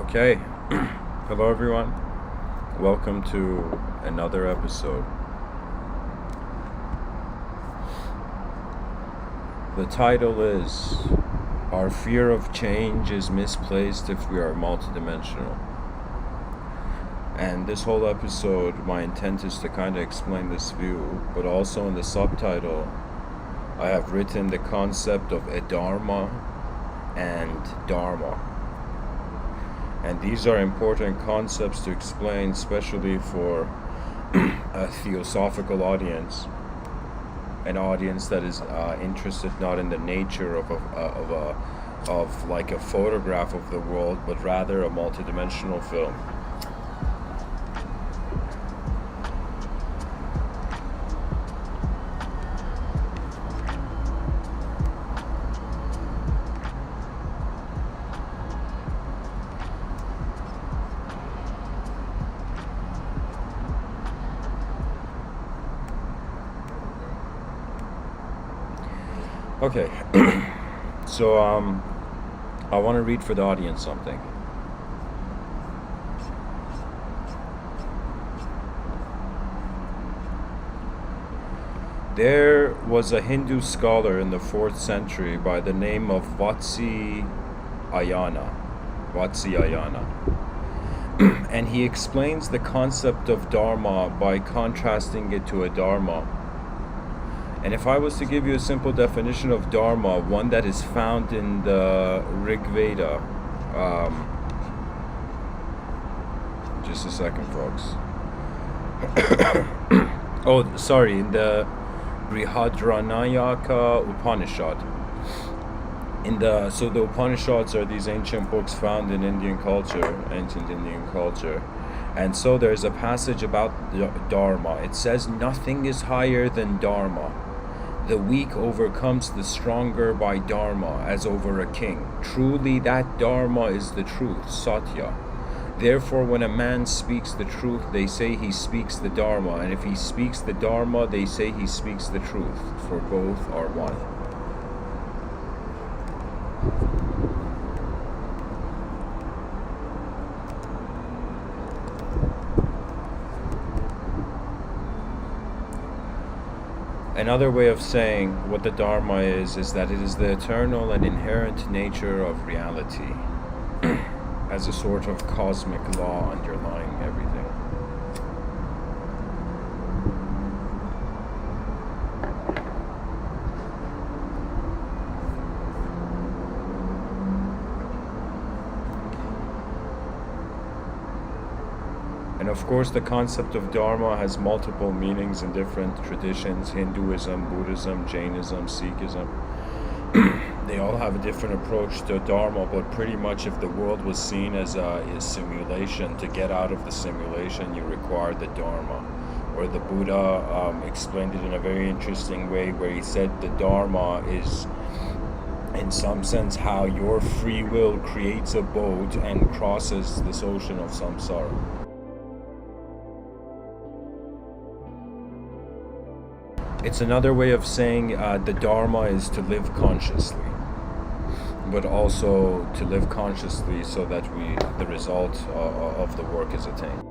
Okay, hello everyone. Welcome to another episode. The title is Our Fear of Change is Misplaced If We Are Multidimensional. And this whole episode, my intent is to kind of explain this view, but also in the subtitle, I have written the concept of Adharma and Dharma. And these are important concepts to explain, especially for a theosophical audience, an audience that is interested not in the nature of like a photograph of the world, but rather a multidimensional film. Okay, so I want to read for the audience something. There was a Hindu scholar in the 4th century by the name of Vatsyayana, and he explains the concept of Dharma by contrasting it to Adharma. And if I was to give you a simple definition of Dharma, one that is found in the Rig Veda, just a second, folks. In the Brihadranayaka Upanishad. So the Upanishads are these ancient books found in ancient Indian culture. And so there's a passage about Dharma. It says, nothing is higher than Dharma. The weak overcomes the stronger by Dharma, as over a king. Truly that Dharma is the truth, Satya. Therefore, when a man speaks the truth, they say he speaks the Dharma. And if he speaks the Dharma, they say he speaks the truth, for both are one. Another way of saying what the Dharma is that it is the eternal and inherent nature of reality as a sort of cosmic law underlying everything. And of course, the concept of Dharma has multiple meanings in different traditions: Hinduism, Buddhism, Jainism, Sikhism. They all have a different approach to Dharma, but pretty much if the world was seen as a simulation, to get out of the simulation, you require the Dharma. Or the Buddha explained it in a very interesting way, where he said the Dharma is, in some sense, how your free will creates a boat and crosses this ocean of samsara. It's another way of saying the Dharma is to live consciously, but also to live consciously so that the result of the work is attained.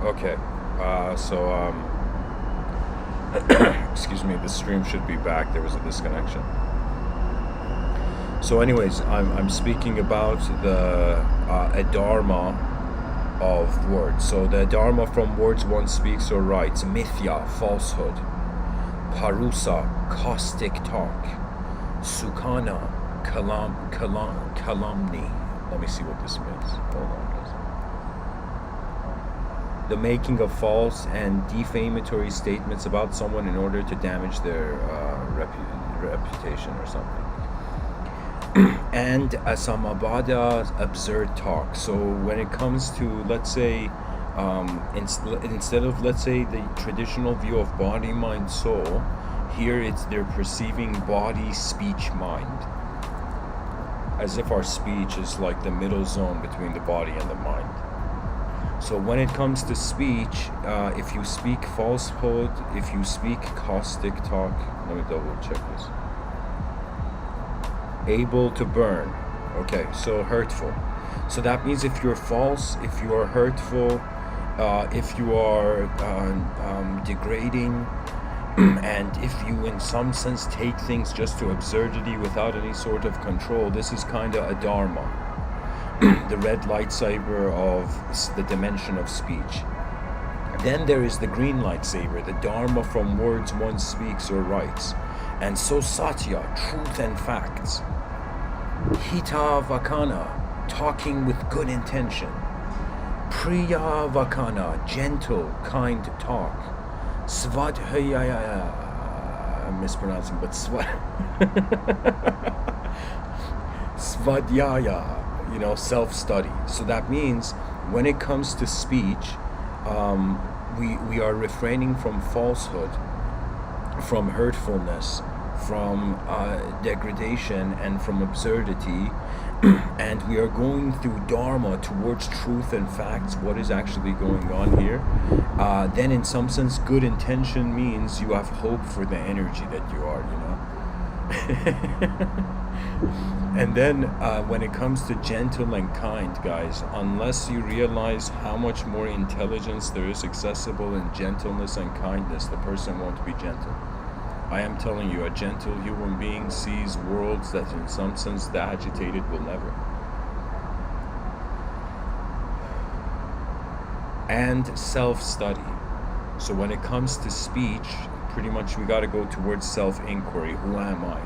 Okay. Excuse me, the stream should be back. There was a disconnection. So anyways, I'm speaking about the Adharma of words. So the Adharma from words one speaks or writes: mithya, falsehood; parusa, caustic talk; sukana, calumny. Let me see what this means. Hold on, guys. The making of false and defamatory statements about someone in order to damage their reputation or something. And asamabada, absurd talk. So when it comes to, let's say, instead of, let's say, the traditional view of body, mind, soul, here they're perceiving body, speech, mind, as if our speech is like the middle zone between the body and the mind. So when it comes to speech, if you speak falsehood, if you speak caustic talk, let me double check this. Able to burn. Okay, so hurtful. So that means if you're false, if you are hurtful, if you are degrading, and if you in some sense take things just to absurdity without any sort of control, this is kind of Adharma, the red lightsaber of the dimension of speech. Then there is the green lightsaber, the Dharma from words one speaks or writes. And so satya, truth and facts. Hita vakana, talking with good intention. Priya vakana, gentle, kind talk. Svadhyaya, I'm mispronouncing, but svadhyaya, self-study. So that means when it comes to speech, we are refraining from falsehood, from hurtfulness, from degradation, and from absurdity, and we are going through Dharma towards truth and facts, what is actually going on here. Then in some sense, good intention means you have hope for the energy that you are, And then when it comes to gentle and kind, guys, unless you realize how much more intelligence there is accessible in gentleness and kindness, the person won't be gentle. I am telling you, a gentle human being sees worlds that in some sense the agitated will never. And self-study. So when it comes to speech, pretty much we got to go towards self-inquiry. Who am I?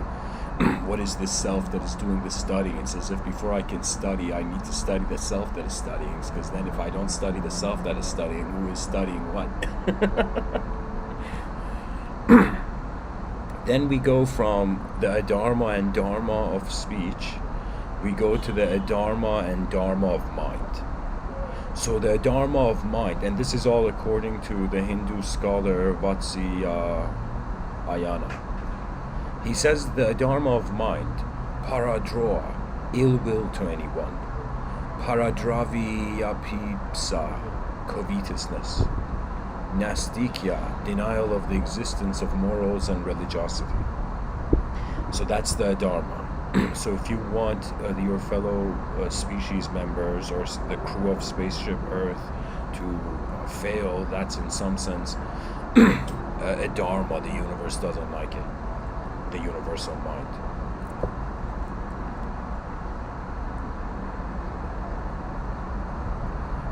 What is this self that is doing the studying? It's as if before I can study, I need to study the self that is studying, because then if I don't study the self that is studying, who is studying what? Then we go from the Adharma and Dharma of speech, we go to the Adharma and Dharma of mind. So the Adharma of mind, and this is all according to the Hindu scholar Ayana. He says the Adharma of mind, paradroha, ill will to anyone, paradraviyapipsa, covetousness, nastikya, denial of the existence of morals and religiosity. So that's the Adharma. So if you want your fellow species members or the crew of Spaceship Earth to fail, that's in some sense a Dharma. The universe doesn't like it. The universal mind.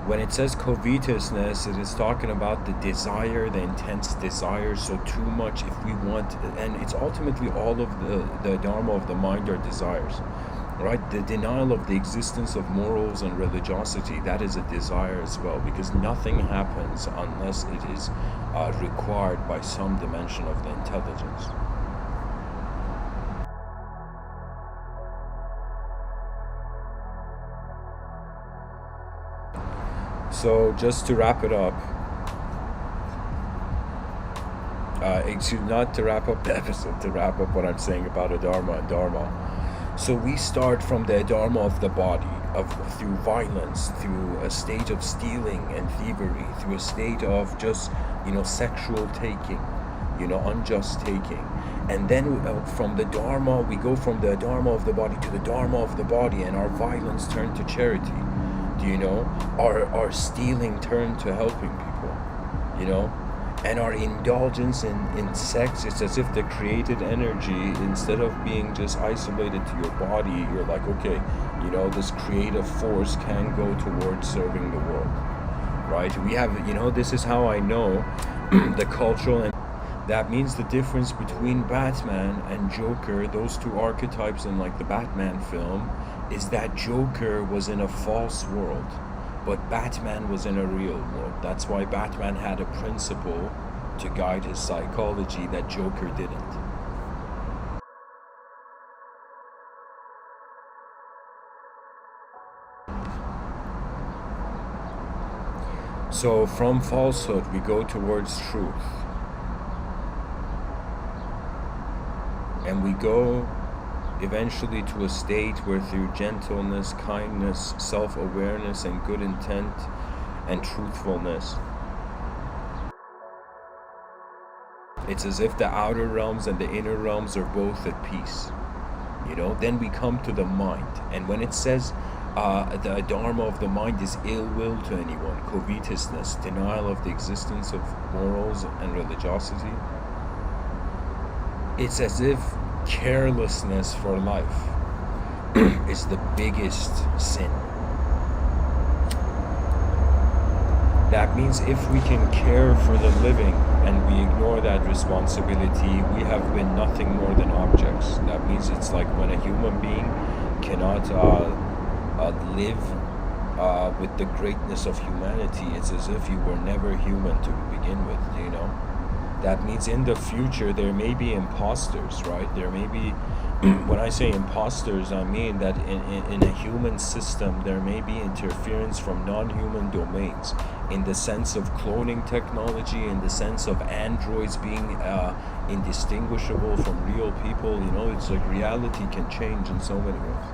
When it says covetousness, it is talking about the desire, the intense desire. So too much, if we want, and it's ultimately all of the Dharma of the mind are desires, right? The denial of the existence of morals and religiosity, that is a desire as well, because nothing happens unless it is required by some dimension of the intelligence. So just to wrap it up, not to wrap up the episode, to wrap up what I'm saying about Adharma and Dharma. So we start from the Adharma of the body, through violence, through a state of stealing and thievery, through a state of just, sexual taking, unjust taking. And then from the Dharma, we go from the Dharma of the body to the Dharma of the body, and our violence turns to charity. our stealing turn to helping people, and our indulgence in sex. It's as if the created energy, instead of being just isolated to your body, you're like, okay, this creative force can go towards serving the world, right? We have, this is how I know the cultural, and that means the difference between Batman and Joker, those two archetypes in like the Batman film, is that Joker was in a false world, but Batman was in a real world. That's why Batman had a principle to guide his psychology that Joker didn't. So from falsehood, we go towards truth. And we go eventually to a state where through gentleness, kindness, self-awareness, and good intent, and truthfulness, it's as if the outer realms and the inner realms are both at peace. Then we come to the mind. And when it says the Dharma of the mind is ill will to anyone, covetousness, denial of the existence of morals and religiosity, it's as if carelessness for life is the biggest sin. That means if we can care for the living and we ignore that responsibility, we have been nothing more than objects. That means it's like when a human being cannot live with the greatness of humanity, it's as if you were never human to begin with, That means in the future there may be imposters, right? There may be, when I say imposters, I mean that in a human system there may be interference from non-human domains, in the sense of cloning technology, in the sense of androids being indistinguishable from real people. It's like reality can change in so many ways.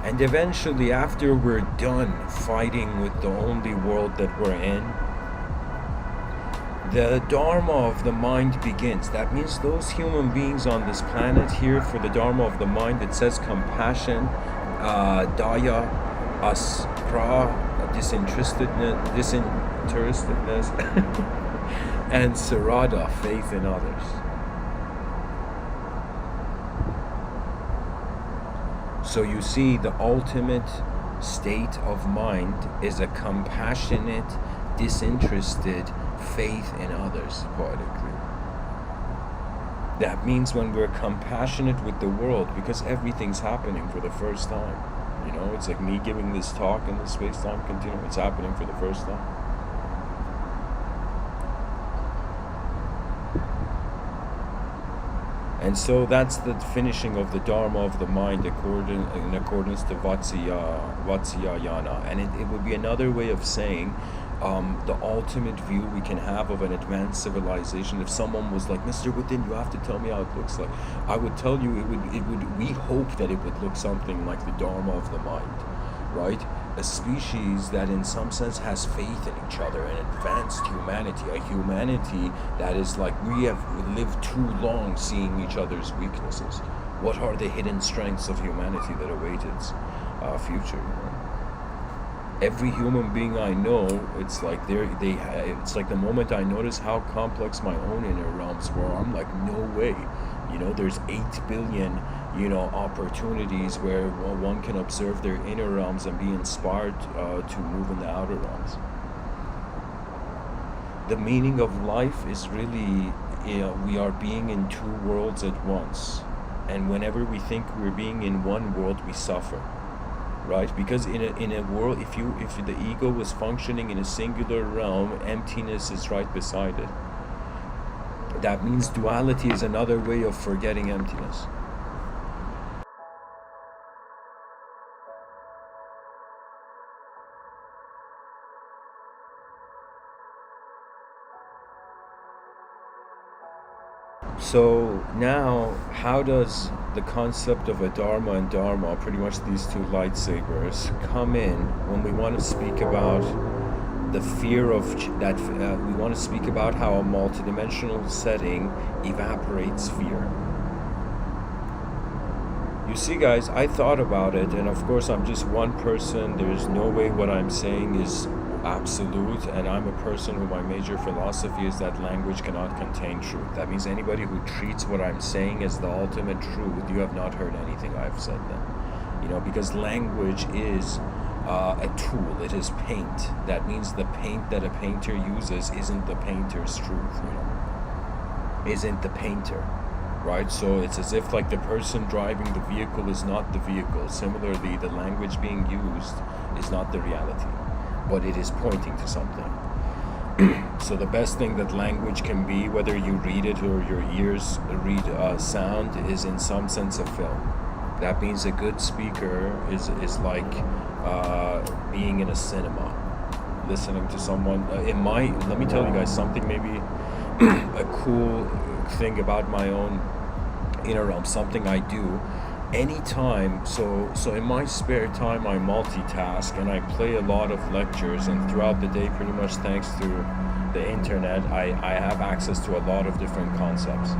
And eventually, after we're done fighting with the only world that we're in, the Dharma of the mind begins. That means those human beings on this planet here, for the Dharma of the mind, it says compassion, daya, aspra, disinterestedness, and sarada, faith in others. So you see, the ultimate state of mind is a compassionate, disinterested faith in others, poetically. That means when we're compassionate with the world, because everything's happening for the first time. It's like me giving this talk in the space-time continuum. It's happening for the first time. And so that's the finishing of the Dharma of the mind in accordance to Vatsyayana. And it would be another way of saying the ultimate view we can have of an advanced civilization. If someone was like, Mr.Within, you have to tell me how it looks like, I would tell you we hope that it would look something like the Dharma of the mind, right? A species that in some sense has faith in each other, an advanced humanity, a humanity that is like, we have lived too long seeing each other's weaknesses. What are the hidden strengths of humanity that await its future? Every human being I know, it's like it's like the moment I notice how complex my own inner realms were, I'm like, no way. There's 8 billion opportunities where one can observe their inner realms and be inspired to move in the outer realms. The meaning of life is really, we are being in 2 worlds at once, and whenever we think we're being in one world, we suffer, right? Because in a world, if the ego was functioning in a singular realm, emptiness is right beside it. That means duality is another way of forgetting emptiness. So now, how does the concept of Adharma and Dharma, pretty much these two lightsabers, come in when we want to speak about the fear of we want to speak about how a multidimensional setting evaporates fear? You see, guys, I thought about it, and of course I'm just one person. There's no way what I'm saying is absolute, and I'm a person who my major philosophy is that language cannot contain truth. That means anybody who treats what I'm saying as the ultimate truth, you have not heard anything I've said then. Because language is a tool. It is paint. That means the paint that a painter uses isn't the painter's truth, isn't the painter, right? So it's as if like the person driving the vehicle is not the vehicle. Similarly, the language being used is not the reality, but it is pointing to something. So the best thing that language can be, whether you read it or your ears read sound, is in some sense a film. That means a good speaker is like being in a cinema, listening to someone. Let me tell you guys something, maybe a cool thing about my own inner realm, something I do anytime. So in my spare time I multitask and I play a lot of lectures, and throughout the day, pretty much thanks to the internet, I have access to a lot of different concepts.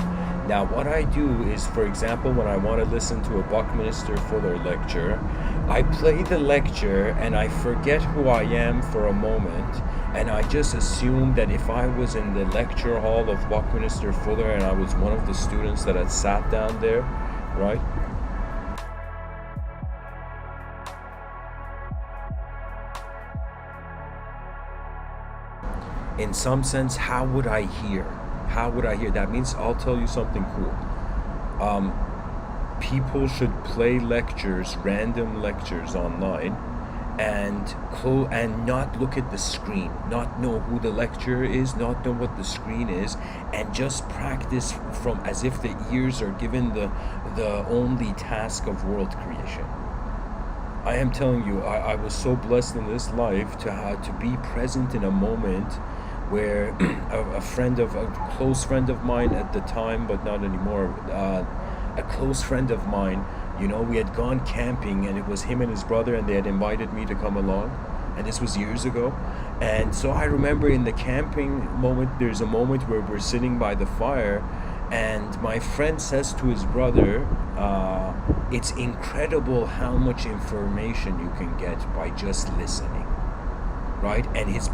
Now what I do is, for example, when I want to listen to a Buckminster Fuller lecture, I play the lecture and I forget who I am for a moment, and I just assume that if I was in the lecture hall of Buckminster Fuller and I was one of the students that had sat down there, right? In some sense, how would I hear? That means I'll tell you something cool. People should play lectures, random lectures online, and not look at the screen, not know who the lecturer is, not know what the screen is, and just practice from as if the ears are given the only task of world creation. I am telling you, I was so blessed in this life to be present in a moment where a close friend of mine at the time, but not anymore, a close friend of mine, we had gone camping, and it was him and his brother, and they had invited me to come along, and this was years ago. And so I remember in the camping moment, there's a moment where we're sitting by the fire, and my friend says to his brother, it's incredible how much information you can get by just listening. Right? And his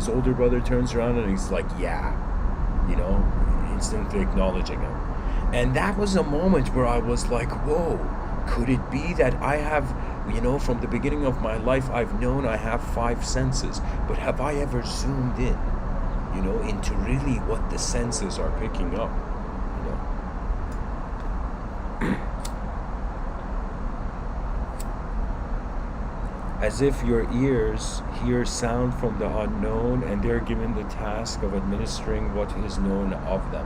older brother, turns around and he's like, yeah, instantly acknowledging him. And that was a moment where I was like, whoa, could it be that I have, from the beginning of my life, I've known I have 5 senses, but have I ever zoomed in, into really what the senses are picking up, As if your ears hear sound from the unknown, and they're given the task of administering what is known of them,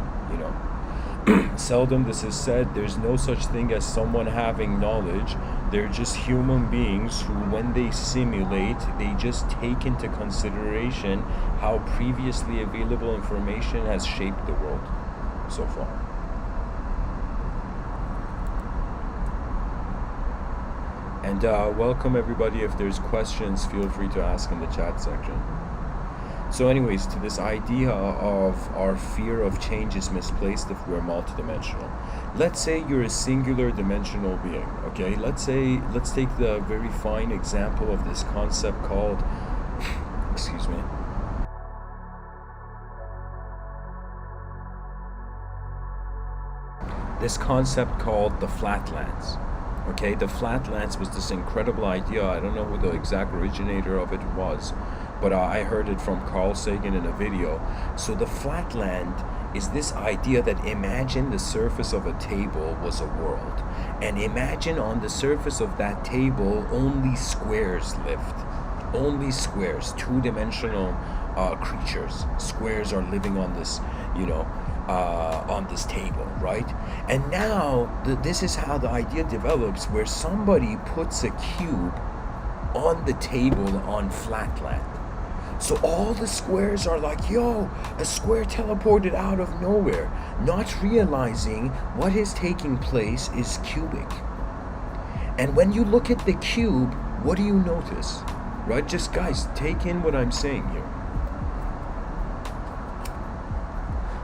Seldom this is said. There's no such thing as someone having knowledge. They're just human beings who, when they simulate, they just take into consideration how previously available information has shaped the world so far. And welcome everybody. If there's questions, feel free to ask in the chat section. So anyways, to this idea of our fear of change is misplaced if we're multidimensional. Let's say you're a singular dimensional being, okay? Let's take the very fine example of this concept called, excuse me, this concept called the flatlands. Okay, the flatlands was this incredible idea. I don't know who the exact originator of it was, but I heard it from Carl Sagan in a video. So the flatland is this idea that imagine the surface of a table was a world, and imagine on the surface of that table only squares lived. Only squares, 2-dimensional creatures. Squares are living on this, on this table, right? And now this is how the idea develops, where somebody puts a cube on the table on flatland. So all the squares are like, yo, a square teleported out of nowhere, not realizing what is taking place is cubic. And when you look at the cube, what do you notice? Right? Just guys, take in what I'm saying here.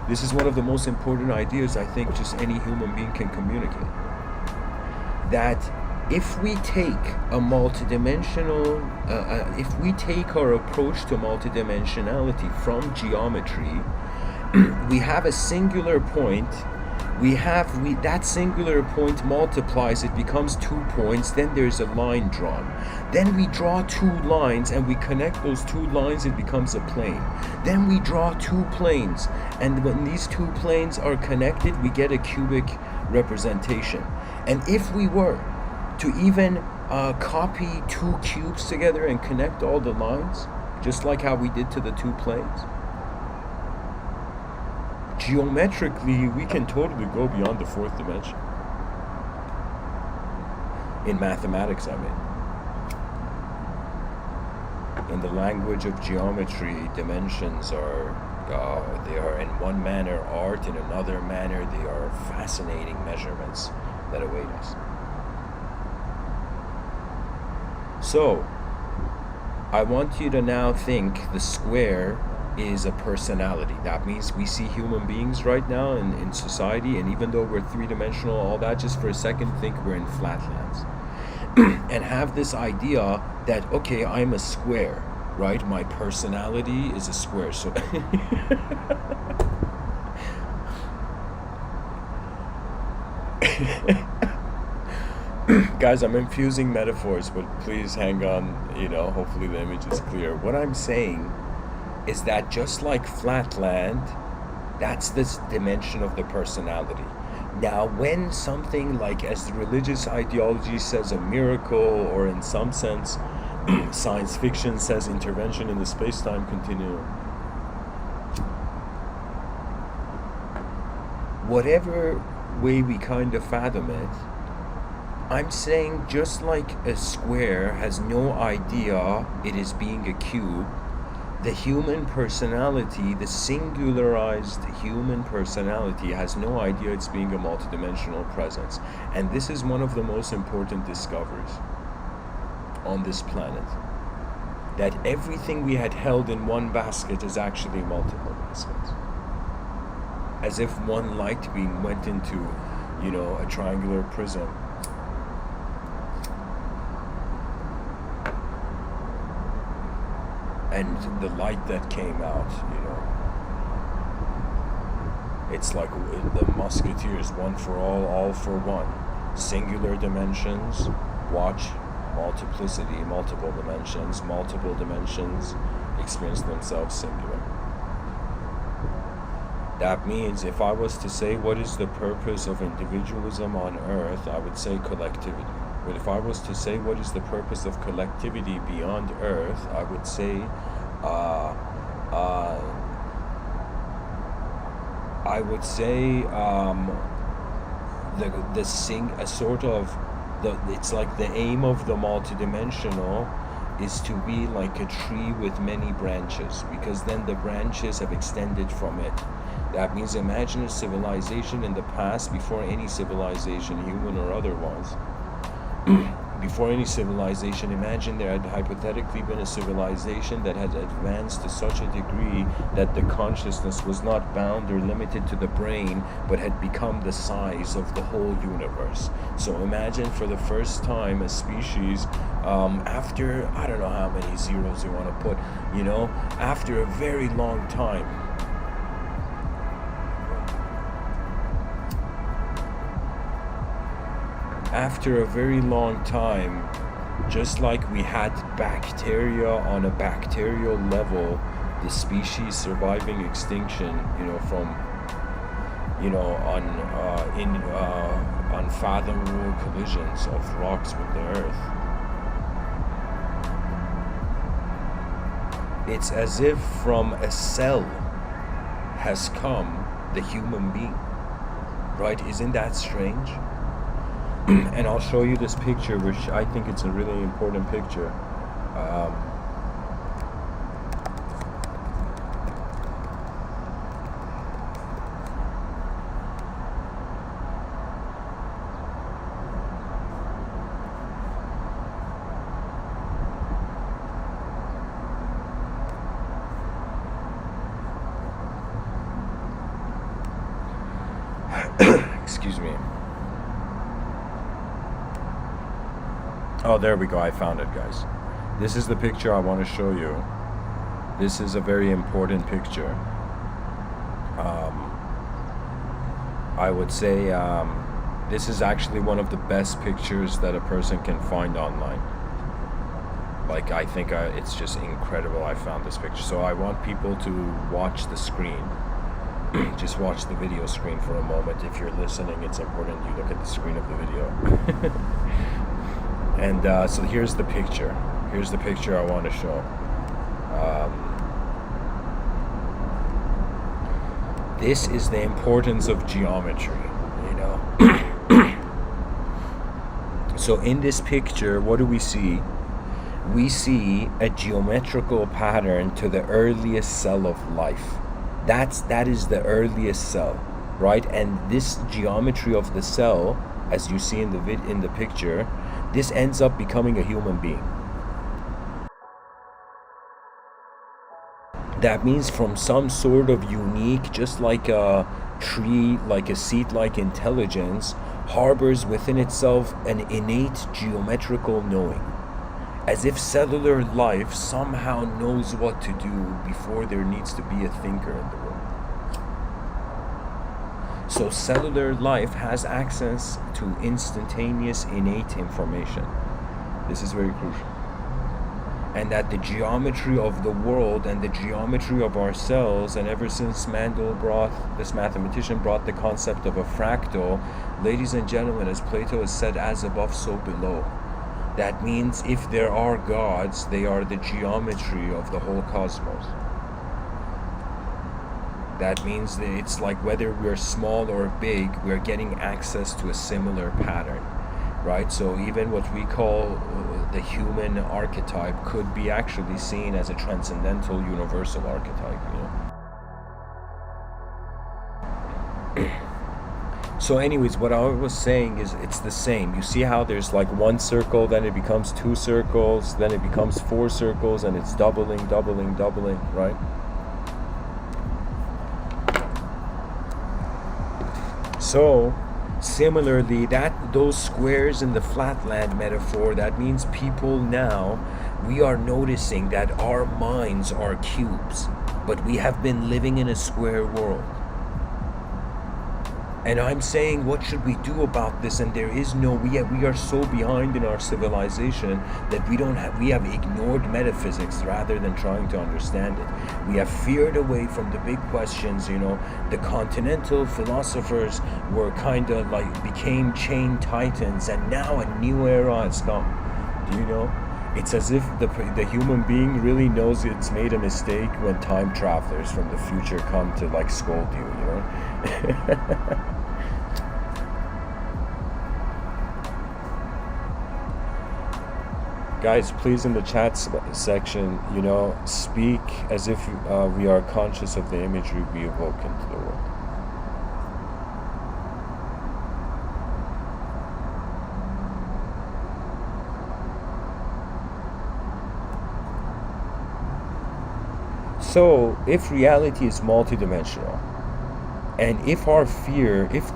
This is one of the most important ideas I think just any human being can communicate. That if we take a multidimensional, if we take our approach to multidimensionality from geometry, we have a singular point. That singular point multiplies, it becomes 2 points, then there's a line drawn. Then we draw 2 lines and we connect those 2 lines, it becomes a plane. Then we draw 2 planes, and when these 2 planes are connected, we get a cubic representation. And if we were to even copy 2 cubes together and connect all the lines, just like how we did to the 2 planes, geometrically, we can totally go beyond the 4th dimension. In mathematics, I mean. In the language of geometry, dimensions are, they are in one manner art, in another manner they are fascinating measurements that await us. So, I want you to now think the square is a personality. That means we see human beings right now in society, and even though we're 3-dimensional, all that, just for a second think we're in flatlands. And have this idea that, okay, I'm a square, right? My personality is a square. So guys, I'm infusing metaphors, but please hang on, hopefully the image is clear. What I'm saying is that just like flatland, that's this dimension of the personality. Now, when something like, as the religious ideology says, a miracle, or in some sense, science fiction says intervention in the space-time continuum, whatever way we kind of fathom it, I'm saying just like a square has no idea it is being a cube, the human personality, the singularized human personality, has no idea it's being a multidimensional presence. And this is one of the most important discoveries on this planet. That everything we had held in one basket is actually multiple baskets. As if one light beam went into, a triangular prism. And the light that came out, it's like the Musketeers, one for all for one. Singular dimensions, watch multiplicity, multiple dimensions experience themselves singular. That means if I was to say what is the purpose of individualism on Earth, I would say collectivity. But if I was to say what is the purpose of collectivity beyond Earth, I would say it's like the aim of the multidimensional is to be like a tree with many branches, because then the branches have extended from it. That means imagine a civilization in the past, before any civilization, human or otherwise. Before any civilization, imagine there had hypothetically been a civilization that had advanced to such a degree that the consciousness was not bound or limited to the brain, but had become the size of the whole universe. So imagine for the first time a species, after, I don't know how many zeros you want to put, after a very long time, after a very long time, just like we had bacteria on a bacterial level, the species surviving extinction, from, unfathomable collisions of rocks with the earth. It's as if from a cell has come the human being, right? Isn't that strange? And I'll show you this picture, which I think it's a really important picture. excuse me. Oh, there we go. I found it, guys. This is the picture I want to show you. This is a very important picture. I would say this is actually one of the best pictures that a person can find online. Like, I think it's just incredible I found this picture. So I want people to watch the screen. Just watch the video screen for a moment. If you're listening, it's important you look at the screen of the video. And so here's the picture. Here's the picture I want to show. This is the importance of geometry, you know. So in this picture, what do we see? We see a geometrical pattern to the earliest cell of life. That is the earliest cell, right? And this geometry of the cell, as you see in the picture, this ends up becoming a human being. That means from some sort of unique, just like a tree, like a seed-like intelligence, harbors within itself an innate geometrical knowing. As if cellular life somehow knows what to do before there needs to be a thinker in the world. So cellular life has access to instantaneous innate information. This is very crucial. And that the geometry of the world and the geometry of our cells, and ever since this mathematician brought the concept of a fractal, ladies and gentlemen, as Plato has said, as above, so below. That means if there are gods, they are the geometry of the whole cosmos. That means that it's like whether we're small or big, we're getting access to a similar pattern, right? So even what we call the human archetype could be actually seen as a transcendental universal archetype, you know? So anyways, what I was saying is it's the same. You see how there's like one circle, then it becomes two circles, then it becomes four circles, and it's doubling, right? So similarly, those squares in the flatland metaphor, that means people now, we are noticing that our minds are cubes, but we have been living in a square world. And I'm saying, what should we do about this? And there is no, we are so behind in our civilization that we have ignored metaphysics rather than trying to understand it. We have veered away from the big questions, you know. The continental philosophers were kind of like, became chain titans, and now a new era has come. Do you know? It's as if the human being really knows it's made a mistake when time travelers from the future come to like scold you, you know? Guys, please in the chat section, you know, speak as if we are conscious of the imagery we evoke into the world. So, if reality is multidimensional, and if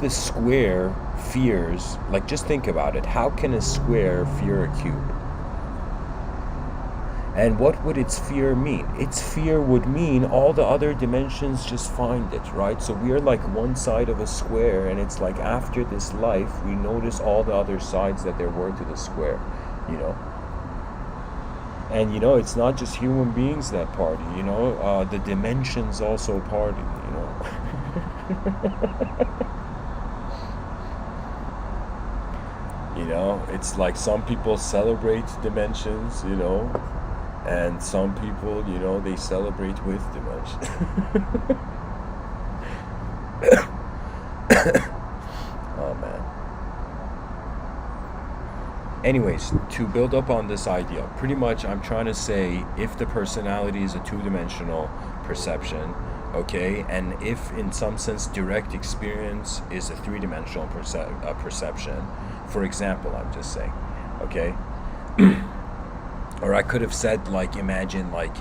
the square fears, like just think about it, how can a square fear a cube? And what would its fear mean? Its fear would mean all the other dimensions just find it, right? So we are like one side of a square, and it's like after this life, we notice all the other sides that there were to the square, you know? And, you know, it's not just human beings that party, you know? The dimensions also party, you know? You know, it's like some people celebrate dimensions, you know? And some people, you know, they celebrate with dimension. Oh, man. Anyways, to build up on this idea, pretty much I'm trying to say, if the personality is a two-dimensional perception, okay, and if in some sense direct experience is a three-dimensional perception, for example, I'm just saying, okay? Or I could have said, like, imagine, like,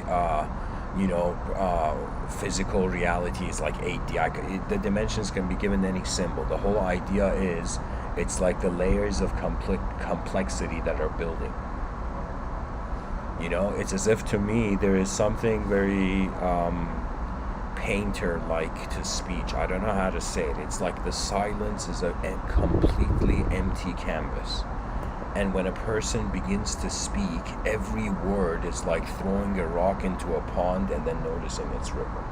physical reality is like 8D. The dimensions can be given any symbol. The whole idea is it's like the layers of complexity that are building. It's as if to me there is something very painter-like to speech. I don't know how to say it. It's like the silence is a completely empty canvas. And when a person begins to speak, every word is like throwing a rock into a pond and then noticing its ripple.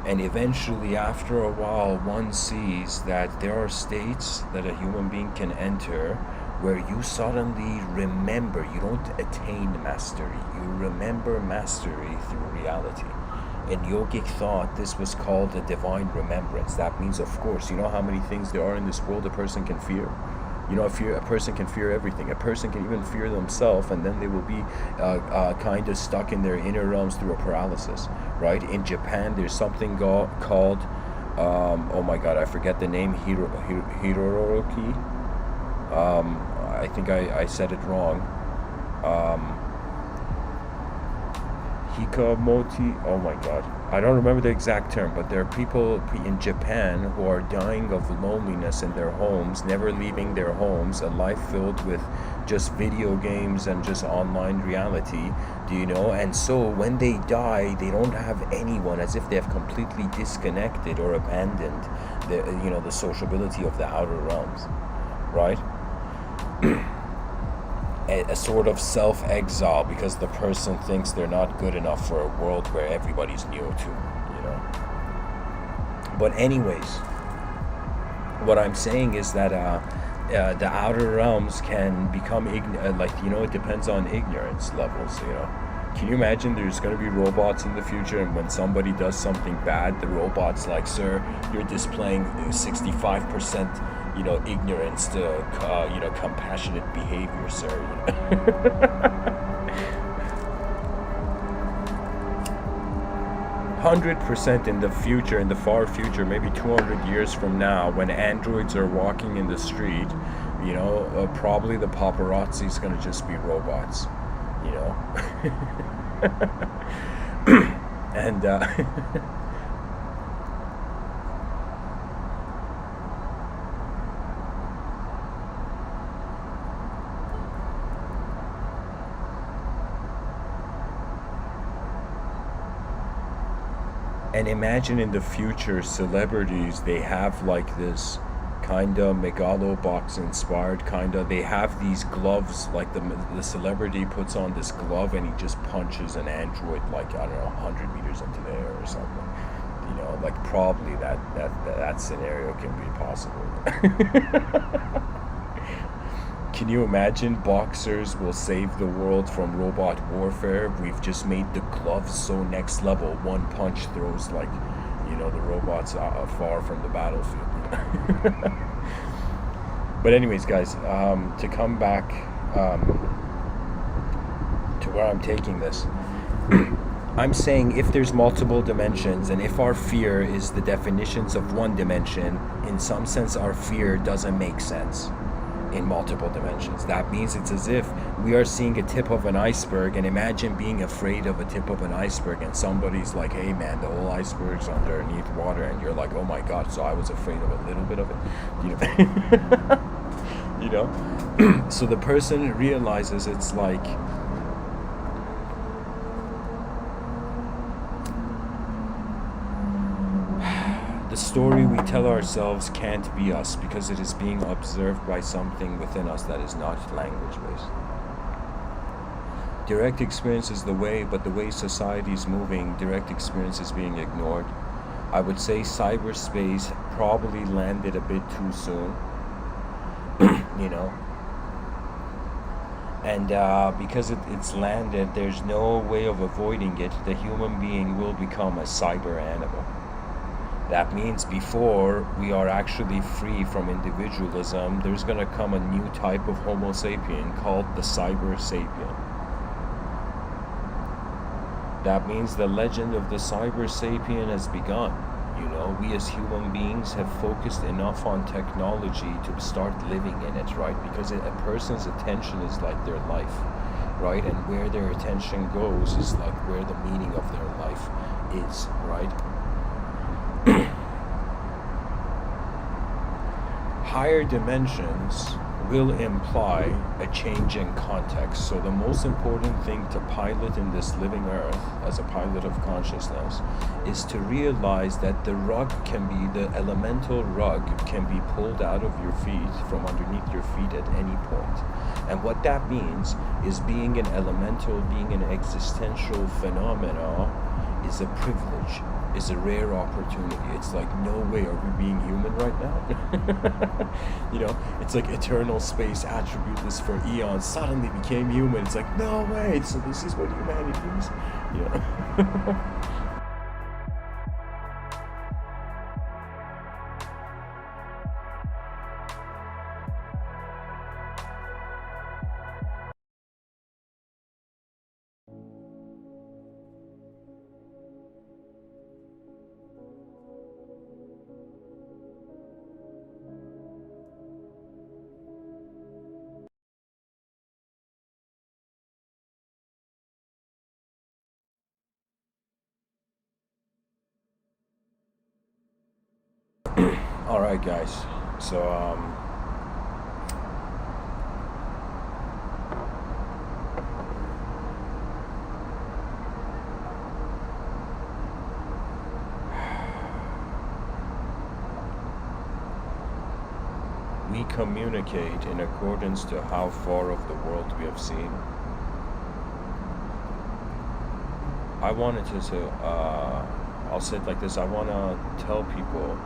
And eventually, after a while, one sees that there are states that a human being can enter where you suddenly remember. You don't attain mastery. You remember mastery through reality. In yogic thought, this was called a divine remembrance. That means, of course, how how many things there are in this world a person can fear? A person can fear everything. A person can even fear themselves, and then they will be kind of stuck in their inner realms through a paralysis, right? In Japan, there's something called, oh my God, I forget the name, Hiroroki. I think I said it wrong. Hikamoti, oh my God, I don't remember the exact term, but there are people in Japan who are dying of loneliness in their homes, never leaving their homes, a life filled with just video games and just online reality, and so when they die, they don't have anyone, as if they have completely disconnected or abandoned the sociability of the outer realms, right? A sort of self-exile, because the person thinks they're not good enough for a world where everybody's new to, But anyways, what I'm saying is that the outer realms can become it depends on ignorance levels, Can you imagine there's going to be robots in the future, and when somebody does something bad, the robot's like, sir, you're displaying 65% ignorance to, compassionate behavior, sir. 100% in the future, in the far future, maybe 200 years from now, when androids are walking in the street, probably the paparazzi's gonna just be robots, and And imagine in the future, celebrities, they have like this kind of megalobox inspired they have these gloves, like the celebrity puts on this glove and he just punches an android like, I don't know, 100 meters into the air or something. Like probably that scenario can be possible. Can you imagine boxers will save the world from robot warfare? We've just made the gloves so next level. One punch throws the robots far from the battlefield. But anyways, guys, to come back to where I'm taking this, I'm saying if there's multiple dimensions, and if our fear is the definitions of one dimension, in some sense our fear doesn't make sense in multiple dimensions. That means it's as if we are seeing a tip of an iceberg, and imagine being afraid of a tip of an iceberg, and somebody's like, hey man, the whole iceberg's underneath water, and you're like, oh my God, so I was afraid of a little bit of it. So the person realizes it's like, the story we tell ourselves can't be us, because it is being observed by something within us that is not language-based. Direct experience is the way, but the way society is moving, direct experience is being ignored. I would say cyberspace probably landed a bit too soon, and because it's landed, there's no way of avoiding it. The human being will become a cyber animal. That means before we are actually free from individualism, there's going to come a new type of Homo sapien called the cyber sapien. That means the legend of the cyber sapien has begun. We as human beings have focused enough on technology to start living in it, right? Because a person's attention is like their life. right? And where their attention goes is like where the meaning of their life is, right? Higher dimensions will imply a change in context. So the most important thing to pilot in this living earth as a pilot of consciousness is to realize that the elemental rug can be pulled out of your feet, from underneath your feet at any point. And what that means is being an elemental, being an existential phenomena is a privilege, is a rare opportunity. It's like, no way are we being human right now? You know, it's like eternal space, attributeless for eons, suddenly became human. It's like, no way, so this is what humanity is, you know? All right, guys. So, we communicate in accordance to how far of the world we have seen. I wanted to, I'll say it like this, I want to tell people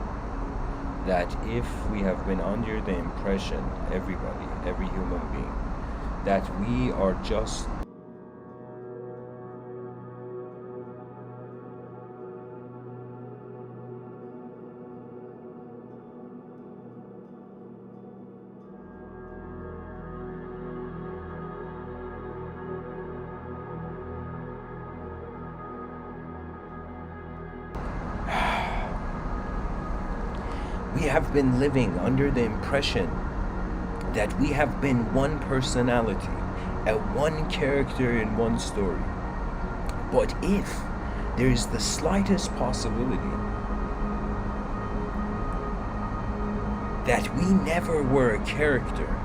that if we have been under the impression, everybody, every human being, that we are just we have been living under the impression that we have been one personality, a one character in one story. But if there is the slightest possibility that we never were a character,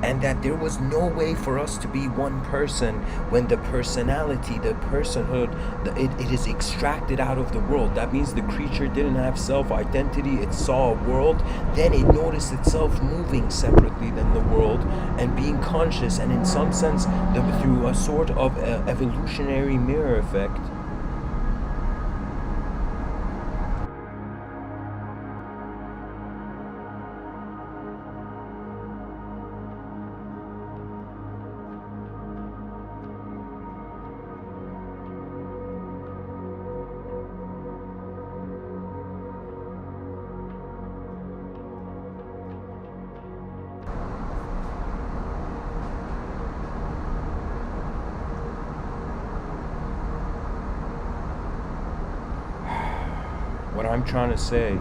and that there was no way for us to be one person when the personality, the personhood, it is extracted out of the world. That means the creature didn't have self-identity, it saw a world, then it noticed itself moving separately than the world and being conscious, and in some sense, through a sort of evolutionary mirror effect, what I'm trying to say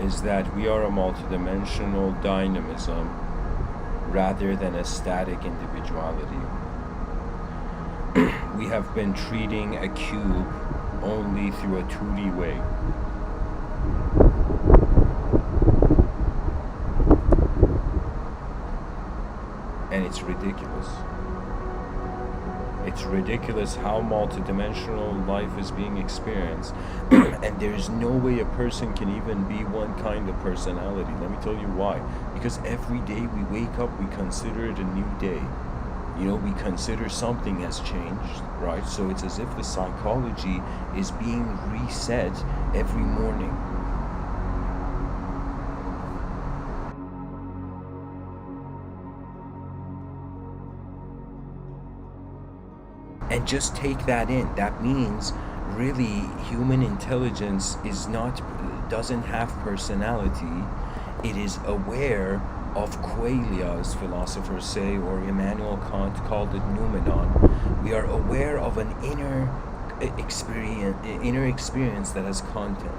is that we are a multidimensional dynamism rather than a static individuality. We have been treating a cube only through a 2D way. And it's ridiculous. It's ridiculous how multidimensional life is being experienced. And there's no way a person can even be one kind of personality. Let me tell you why. Because every day we wake up, we consider it a new day. You know, we consider something has changed, right? So it's as if the psychology is being reset every morning. And just take that in. That means really human intelligence doesn't have personality. It is aware of qualia, as philosophers say, or Immanuel Kant called it noumenon. We are aware of an inner experience that has content.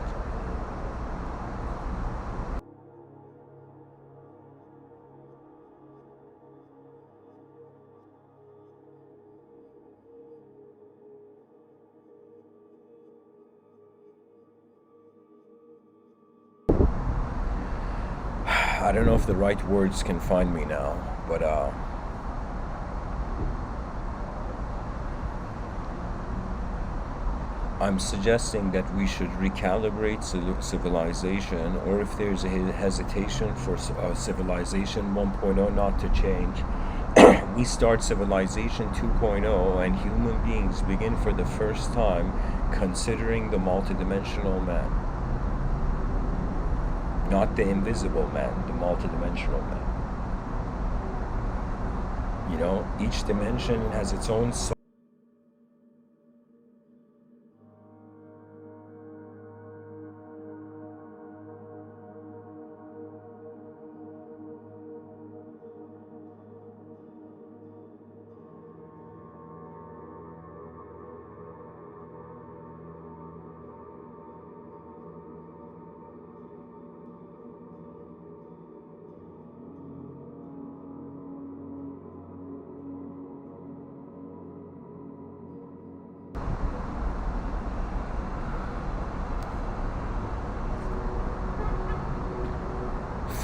I don't know if the right words can find me now, but I'm suggesting that we should recalibrate civilization, or if there's a hesitation for civilization 1.0 not to change, we start civilization 2.0 and human beings begin for the first time considering the multidimensional man. Not the invisible man, the multidimensional man. You know, each dimension has its own soul.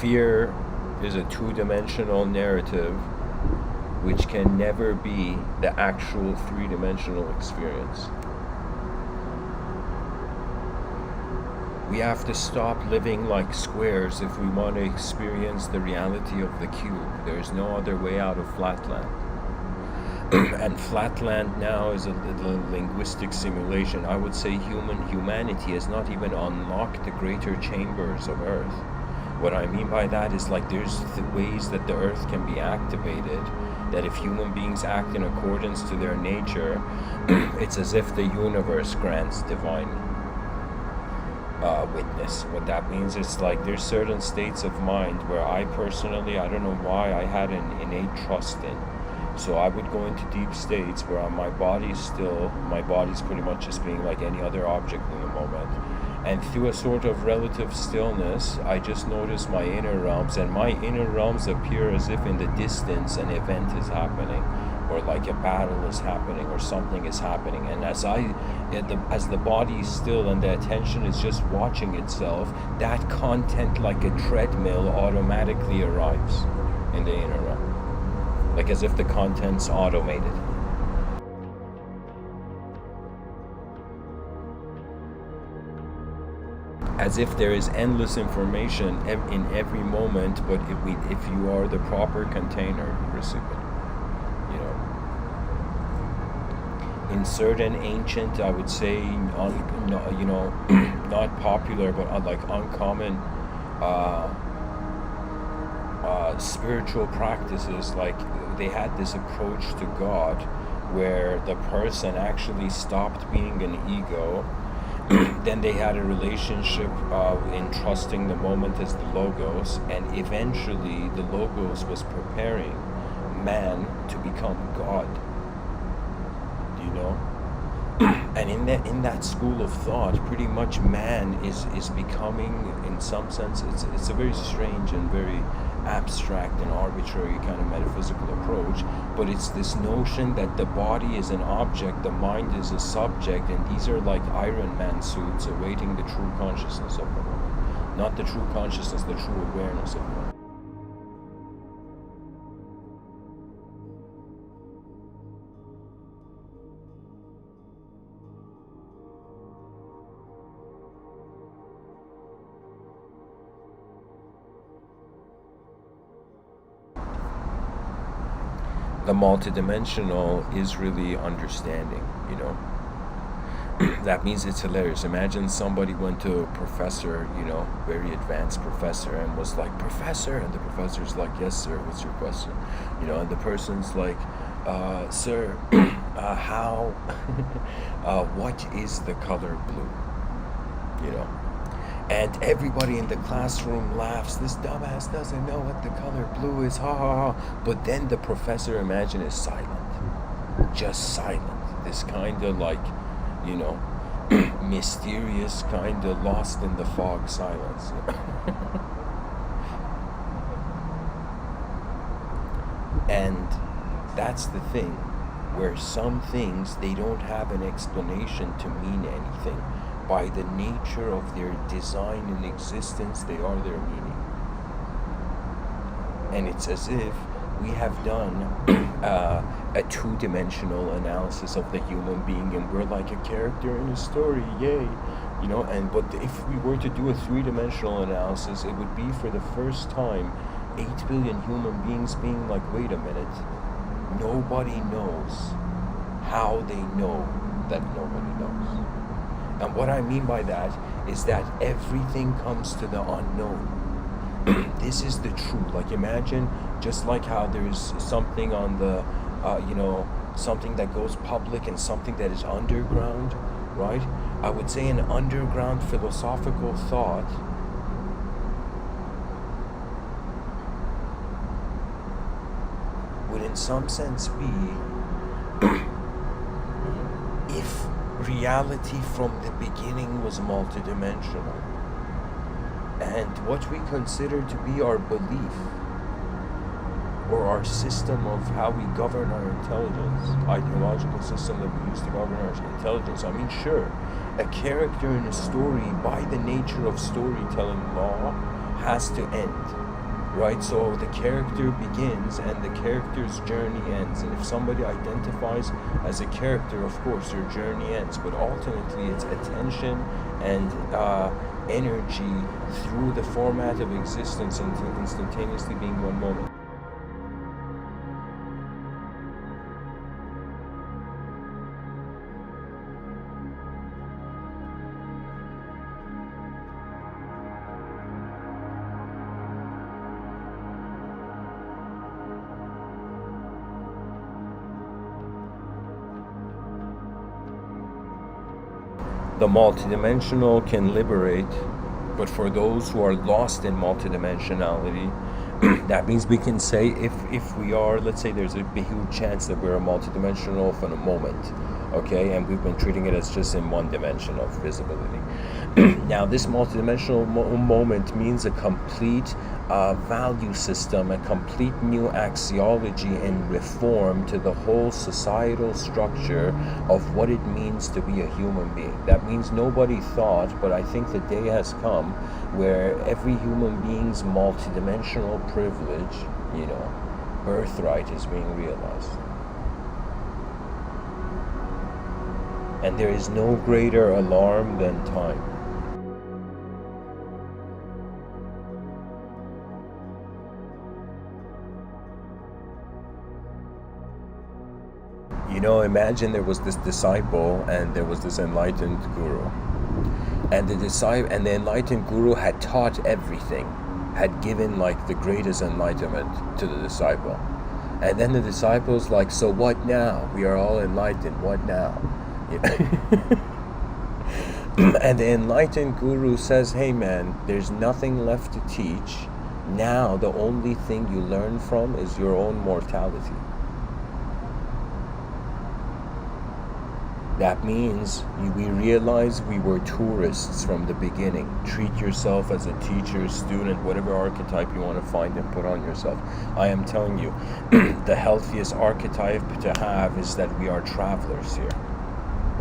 Fear is a two-dimensional narrative which can never be the actual three-dimensional experience. We have to stop living like squares if we want to experience the reality of the cube. There is no other way out of flatland. And flatland now is a little linguistic simulation. I would say humanity has not even unlocked the greater chambers of Earth. What I mean by that is like there's ways that the earth can be activated, that if human beings act in accordance to their nature, it's as if the universe grants divine witness. What that means is like there's certain states of mind where I personally, I don't know why, I had an innate trust in. So I would go into deep states where my body's pretty much just being like any other object in the moment. And through a sort of relative stillness, I just notice my inner realms, and my inner realms appear as if in the distance an event is happening, or like a battle is happening, or something is happening. And as the body is still and the attention is just watching itself, that content like a treadmill automatically arrives in the inner realm, like as if the content's automated. As if there is endless information in every moment, but if you are the proper container recipient, you know. In certain ancient, I would say, not popular, but like uncommon spiritual practices, like they had this approach to God, where the person actually stopped being an ego. Then they had a relationship in trusting the moment as the logos, and eventually the logos was preparing man to become God. Do you know? And in that school of thought, pretty much man is becoming, in some sense, it's a very strange and very abstract and arbitrary kind of metaphysical approach, but it's this notion that the body is an object, the mind is a subject, and these are like Iron Man suits awaiting the true consciousness of the moment. Not the true consciousness, the true awareness of the moment. The multidimensional is really understanding, you know. That means it's hilarious. Imagine somebody went to a professor, you know, very advanced professor, and was like, "Professor," and the professor's like, "Yes, sir, what's your question?" You know, and the person's like, "Sir, how, what is the color blue?" You know. And everybody in the classroom laughs. This dumbass doesn't know what the color blue is, ha ha ha. But then the professor, imagine, is silent. Just silent. This kind of like, you know, mysterious, kind of lost in the fog silence. And that's the thing, where some things, they don't have an explanation to mean anything. By the nature of their design and existence, they are their meaning. And it's as if we have done a two-dimensional analysis of the human being, and we're like a character in a story, yay, but if we were to do a three-dimensional analysis, it would be for the first time 8 billion human beings being like, wait a minute, nobody knows how they know that nobody knows. And what I mean by that is that everything comes to the unknown. This is the truth. Like, imagine just like how there's something on the something that goes public and something that is underground, right? I would say an underground philosophical thought would in some sense be if reality from the beginning was multidimensional, and what we consider to be our belief or our system of how we govern our intelligence, ideological system that we use to govern our intelligence. I mean, sure, a character in a story, by the nature of storytelling law, has to end, right? So the character begins and the character's journey ends. And if somebody identifies as a character, of course, their journey ends. But ultimately, it's attention and energy through the format of existence into instantaneously being one moment. The multidimensional can liberate, but for those who are lost in multidimensionality, that means we can say if we are, let's say there's a huge chance that we're a multidimensional for a moment, okay, and we've been treating it as just in one dimension of visibility. Now this multidimensional moment means a complete value system, a complete new axiology and reform to the whole societal structure of what it means to be a human being. That means nobody thought, but I think the day has come where every human being's multidimensional privilege, birthright is being realized. And there is no greater alarm than time. Imagine there was this disciple and there was this enlightened guru. And the enlightened guru had taught everything, had given like the greatest enlightenment to the disciple. And then the disciple's like, so what now? We are all enlightened, what now? And the enlightened guru says, hey man, there's nothing left to teach. Now the only thing you learn from is your own mortality. That means we realize we were tourists from the beginning. Treat yourself as a teacher, student, whatever archetype you want to find and put on yourself. I am telling you, the healthiest archetype to have is that we are travelers here.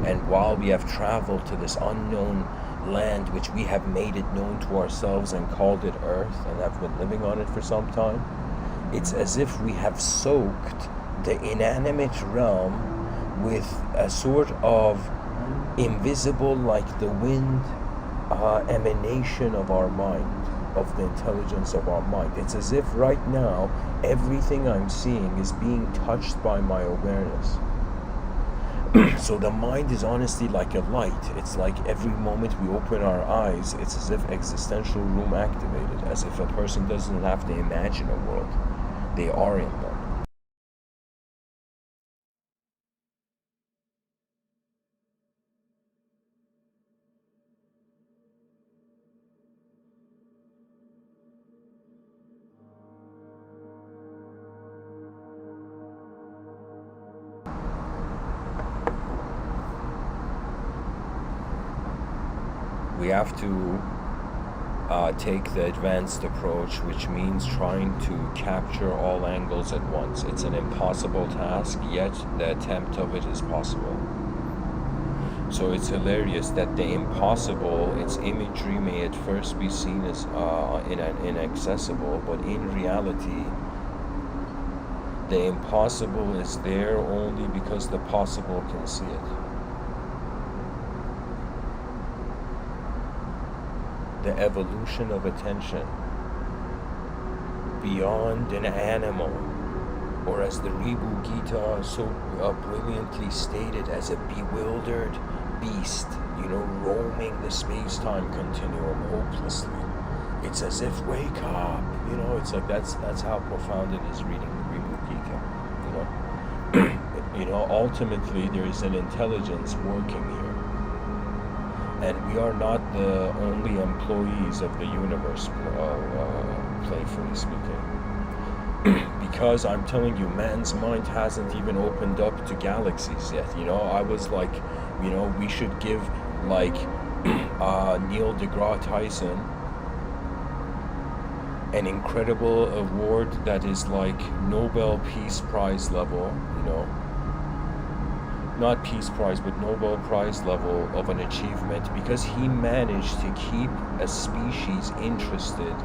And while we have traveled to this unknown land, which we have made it known to ourselves and called it Earth, and have been living on it for some time, it's as if we have soaked the inanimate realm with a sort of invisible, like the wind, emanation of our mind, of the intelligence of our mind. It's as if right now, everything I'm seeing is being touched by my awareness. So the mind is honestly like a light. It's like every moment we open our eyes, it's as if existential room activated, as if a person doesn't have to imagine a world. They are in one. We have to take the advanced approach, which means trying to capture all angles at once. It's an impossible task, yet the attempt of it is possible. So it's hilarious that the impossible, its imagery may at first be seen as inaccessible, but in reality, the impossible is there only because the possible can see it. The evolution of attention beyond an animal, or as the Ribu Gita so brilliantly stated, as a bewildered beast, roaming the space-time continuum hopelessly. It's as if, wake up, it's like that's how profound it is reading the Ribu Gita, ultimately there is an intelligence working here. And we are not the only employees of the universe, playfully speaking. Because I'm telling you, man's mind hasn't even opened up to galaxies yet. I was like, we should give Neil deGrasse Tyson an incredible award that is like Nobel Peace Prize level, not Peace Prize, but Nobel Prize level of an achievement, because he managed to keep a species interested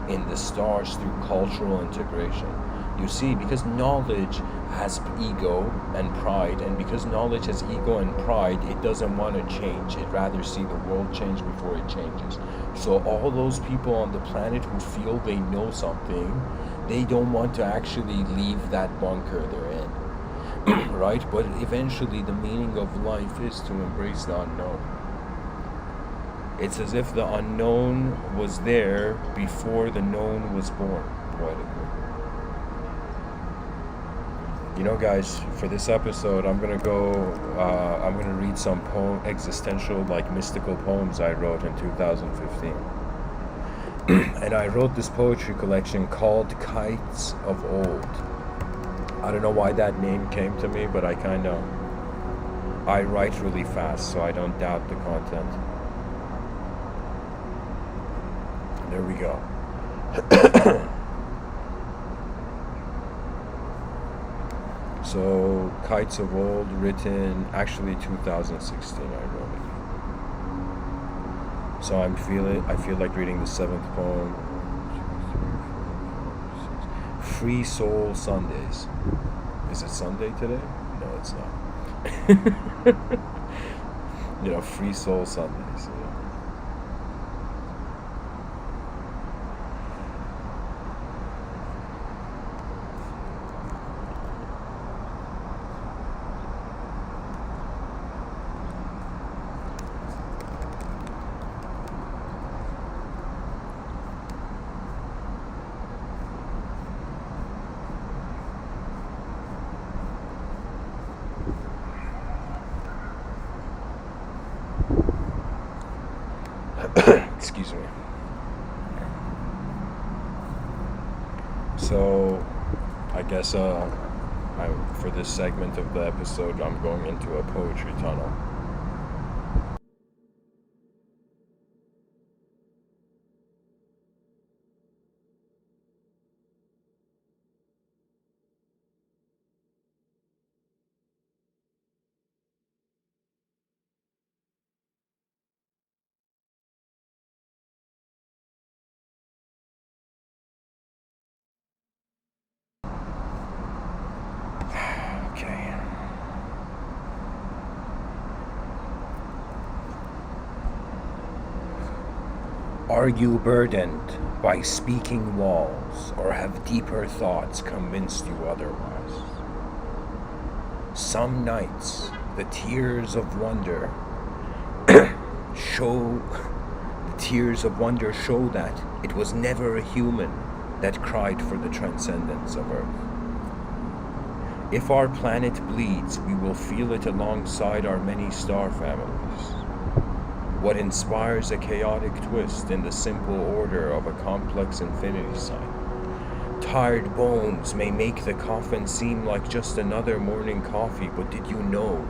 in the stars through cultural integration. You see, because knowledge has ego and pride, and because knowledge has ego and pride, it doesn't want to change. It rather see the world change before it changes. So all those people on the planet who feel they know something, they don't want to actually leave that bunker they're in. Right? But eventually the meaning of life is to embrace the unknown. It's as if the unknown was there before the known was born, poetically. Guys, for this episode, I'm gonna read some existential, mystical poems I wrote in 2015. And I wrote this poetry collection called Kites of Old. I don't know why that name came to me, but I write really fast, so I don't doubt the content. There we go. So, Kites of Old, written, actually 2016 I wrote it. So I feel like reading the 7th poem. Free Soul Sundays. Is it Sunday today? No, it's not. Free Soul Sundays. Excuse me. So, I guess for this segment of the episode, I'm going into a poetry tunnel. Okay. Are you burdened by speaking walls, or have deeper thoughts convinced you otherwise? Some nights, the tears of wonder show that it was never a human that cried for the transcendence of Earth. If our planet bleeds, we will feel it alongside our many star families. What inspires a chaotic twist in the simple order of a complex infinity sign? Tired bones may make the coffin seem like just another morning coffee, but did you know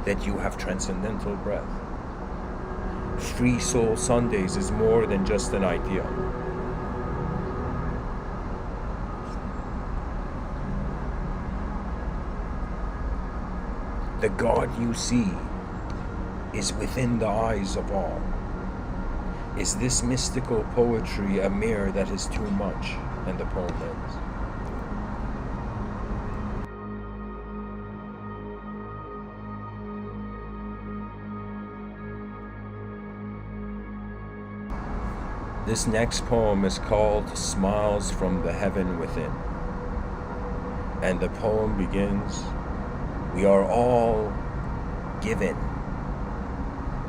that you have transcendental breath? Free Soul Sundays is more than just an idea. The God you see is within the eyes of all. Is this mystical poetry a mirror that is too much? And the poem ends. This next poem is called Smiles from the Heaven Within. And the poem begins, we are all given.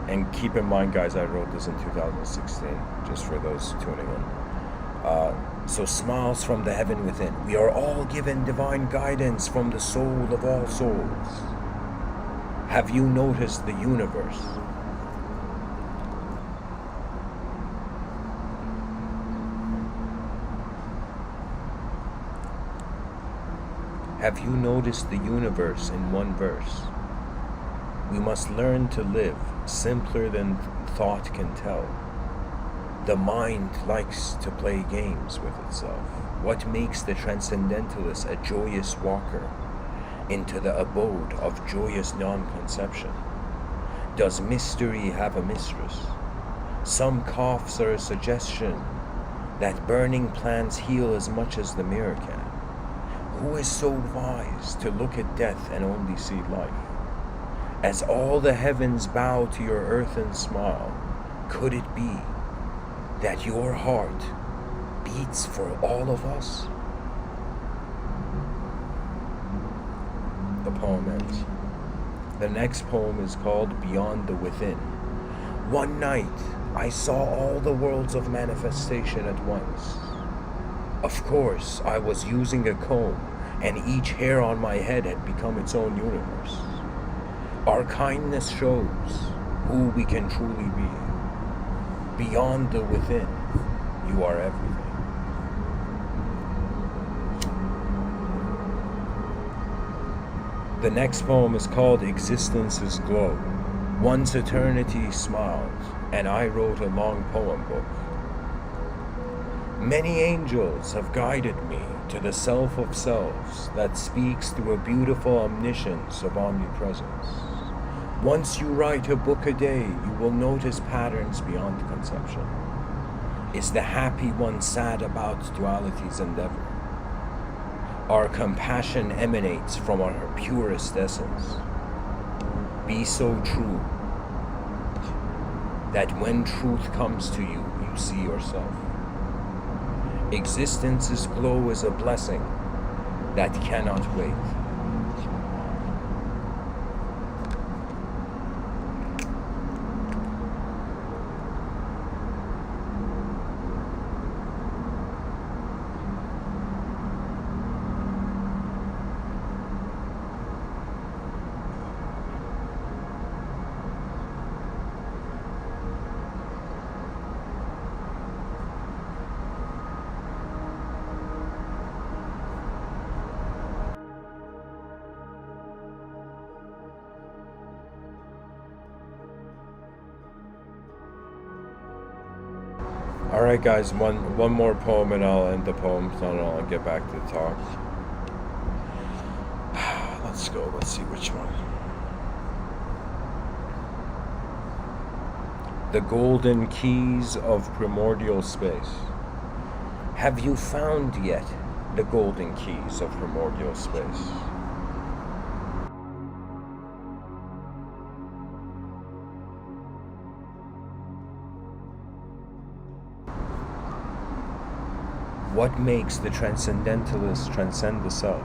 And keep in mind, guys, I wrote this in 2016, just for those tuning in. So smiles from the heaven within. We are all given divine guidance from the soul of all souls. Have you noticed the universe? Have you noticed the universe in one verse? We must learn to live simpler than thought can tell. The mind likes to play games with itself. What makes the transcendentalist a joyous walker into the abode of joyous non-conception? Does mystery have a mistress? Some coughs are a suggestion that burning plants heal as much as the mirror can. Who is so wise to look at death and only see life? As all the heavens bow to your earthen smile, could it be that your heart beats for all of us? The poem ends. The next poem is called Beyond the Within. One night, I saw all the worlds of manifestation at once. Of course, I was using a comb, and each hair on my head had become its own universe. Our kindness shows who we can truly be. Beyond the within, you are everything. The next poem is called Existence's Glow. Once eternity smiled, and I wrote a long poem book. Many angels have guided me to the self of selves that speaks through a beautiful omniscience of omnipresence. Once you write a book a day, you will notice patterns beyond conception. Is the happy one sad about duality's endeavor? Our compassion emanates from our purest essence. Be so true that when truth comes to you, you see yourself. Existence's glow is a blessing that cannot wait. Alright guys, one more poem and I'll end the poem, so I'll get back to the talk. Let's go, let's see which one. The Golden Keys of Primordial Space. Have you found yet the golden keys of primordial space? What makes the transcendentalist transcend the self?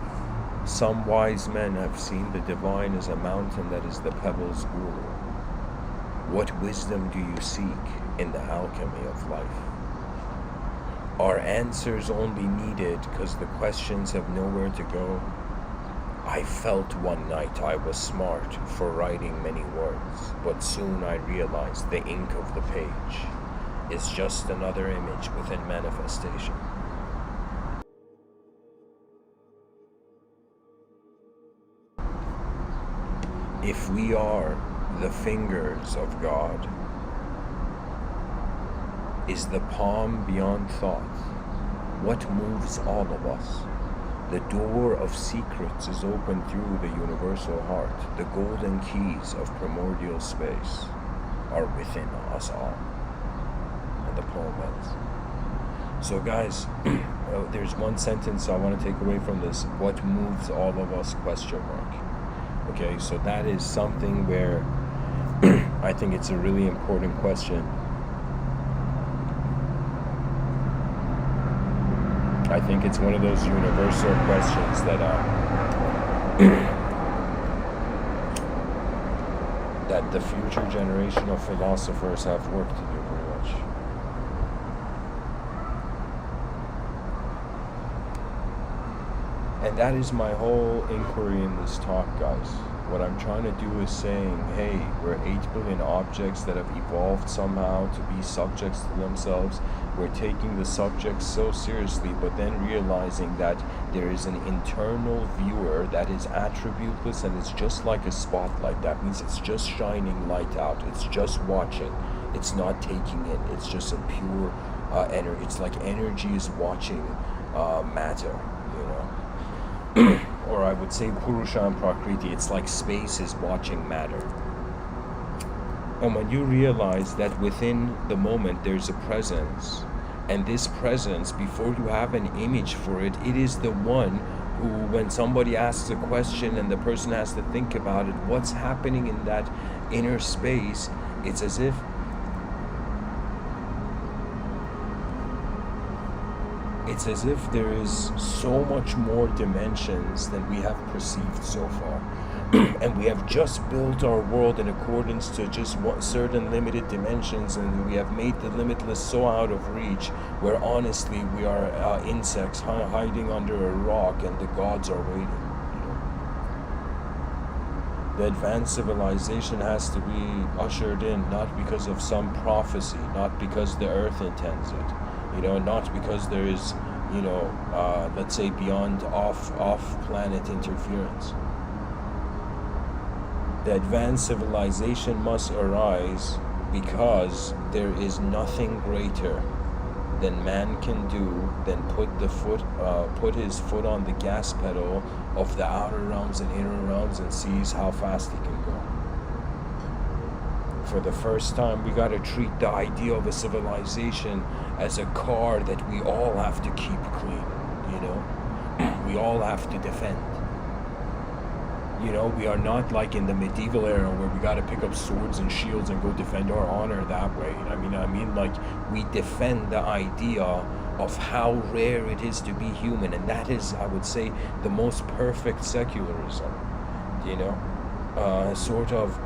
Some wise men have seen the divine as a mountain that is the pebble's guru. What wisdom do you seek in the alchemy of life? Are answers only needed because the questions have nowhere to go? I felt one night I was smart for writing many words, but soon I realized the ink of the page is just another image within manifestation. If we are the fingers of God, is the palm beyond thought? What moves all of us? The door of secrets is open through the universal heart. The golden keys of primordial space are within us all. And the poem ends. So guys, there's one sentence I want to take away from this. What moves all of us, question mark. Okay, so that is something where I think it's a really important question. I think it's one of those universal questions that that the future generation of philosophers have work to do pretty much. And that is my whole inquiry in this talk, guys. What I'm trying to do is saying, hey, we're 8 billion objects that have evolved somehow to be subjects to themselves. We're taking the subjects so seriously, but then realizing that there is an internal viewer that is attributeless and it's just like a spotlight. That means it's just shining light out. It's just watching. It's not taking in. It's just a pure energy. It's like energy is watching matter, you know. Or I would say Purusha and Prakriti, it's like space is watching matter. And when you realize that within the moment there's a presence, and this presence, before you have an image for it, it is the one who, when somebody asks a question and the person has to think about it, what's happening in that inner space, it's as if there is so much more dimensions than we have perceived so far. And we have just built our world in accordance to just certain limited dimensions, and we have made the limitless so out of reach, where honestly we are insects hiding under a rock and the gods are waiting. You know? The advanced civilization has to be ushered in, not because of some prophecy, not because the earth intends it, you know, not because there is, you know, let's say beyond off-planet interference. The advanced civilization must arise because there is nothing greater than man can do than put his foot on the gas pedal of the outer realms and inner realms and sees how fast he can go. For the first time, we got to treat the idea of a civilization as a car that we all have to keep clean, you know? We all have to defend. You know, we are not like in the medieval era where we got to pick up swords and shields and go defend our honor that way. I mean, like, we defend the idea of how rare it is to be human, and that is, I would say, the most perfect secularism, you know? Sort of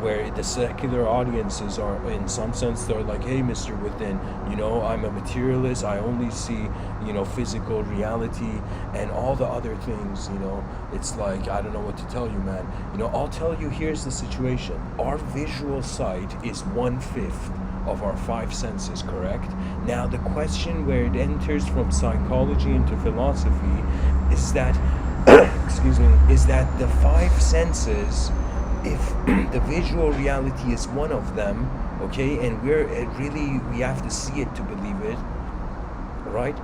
where the secular audiences are, in some sense, they're like, hey, Mr.Within, you know, I'm a materialist, I only see, you know, physical reality and all the other things, you know, it's like, I don't know what to tell you, man. You know, I'll tell you, here's the situation. Our visual sight is 1/5 of our 5 senses, correct? Now, the question where it enters from psychology into philosophy is that, is that the 5 senses, if the visual reality is one of them, okay, and we have to see it to believe it, right?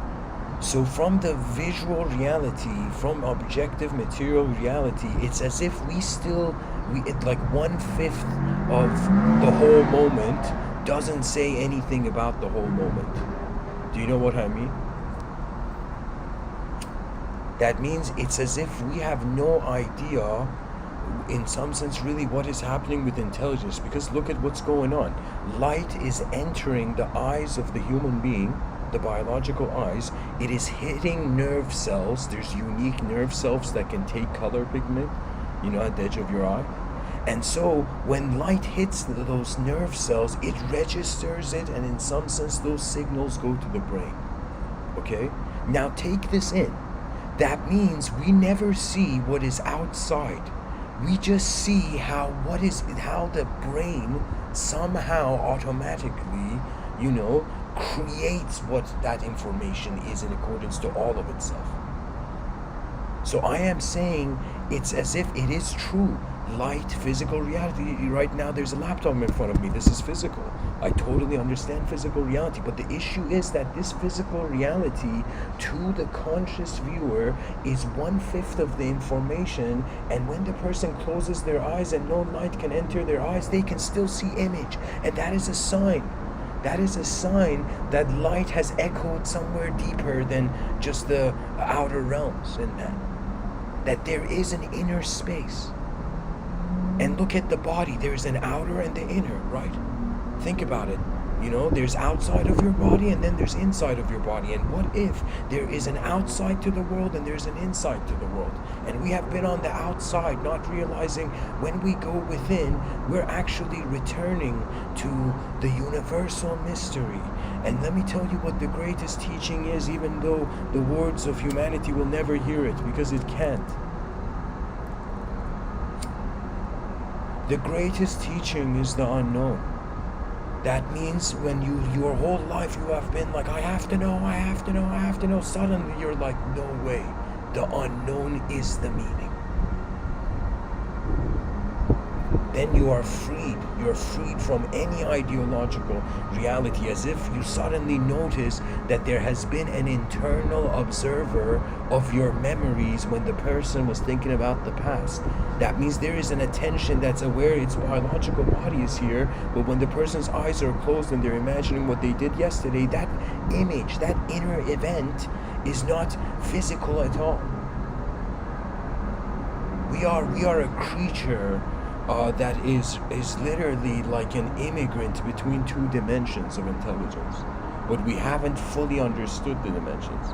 So from the visual reality, from objective material reality, it's as if like 1/5 of the whole moment doesn't say anything about the whole moment. Do you know what I mean? That means it's as if we have no idea, in some sense, really what is happening with intelligence, because look at what's going on. Light is entering the eyes of the human being, the biological eyes. It is hitting nerve cells. There's unique nerve cells that can take color pigment, you know, at the edge of your eye. And so when light hits those nerve cells, it registers it, and in some sense those signals go to the brain. Okay? Now take this in. That means we never see what is outside. We just see how the brain somehow automatically, you know, creates what that information is in accordance to all of itself. So I am saying it's as if it is true. light, physical reality. Right now there's a laptop in front of me. This is physical. I totally understand physical reality, but the issue is that this physical reality to the conscious viewer is 1/5 of the information, and when the person closes their eyes and no light can enter their eyes, they can still see image, and that is a sign. That is a sign that light has echoed somewhere deeper than just the outer realms, and that there is an inner space. And look at the body, there's an outer and the inner, right? Think about it. There's outside of your body and then there's inside of your body. And what if there is an outside to the world and there's an inside to the world? And we have been on the outside, not realizing when we go within, we're actually returning to the universal mystery. And let me tell you what the greatest teaching is, even though the words of humanity will never hear it, because it can't. The greatest teaching is the unknown. That means when your whole life you have been like, I have to know, suddenly you're like, no way. The unknown is the meaning. Then you are freed. You're freed from any ideological reality, as if you suddenly notice that there has been an internal observer of your memories when the person was thinking about the past. That means there is an attention that's aware its biological body is here, but when the person's eyes are closed and they're imagining what they did yesterday, that image, that inner event is not physical at all. We are a creature that is literally like an immigrant between two dimensions of intelligence, but we haven't fully understood the dimensions.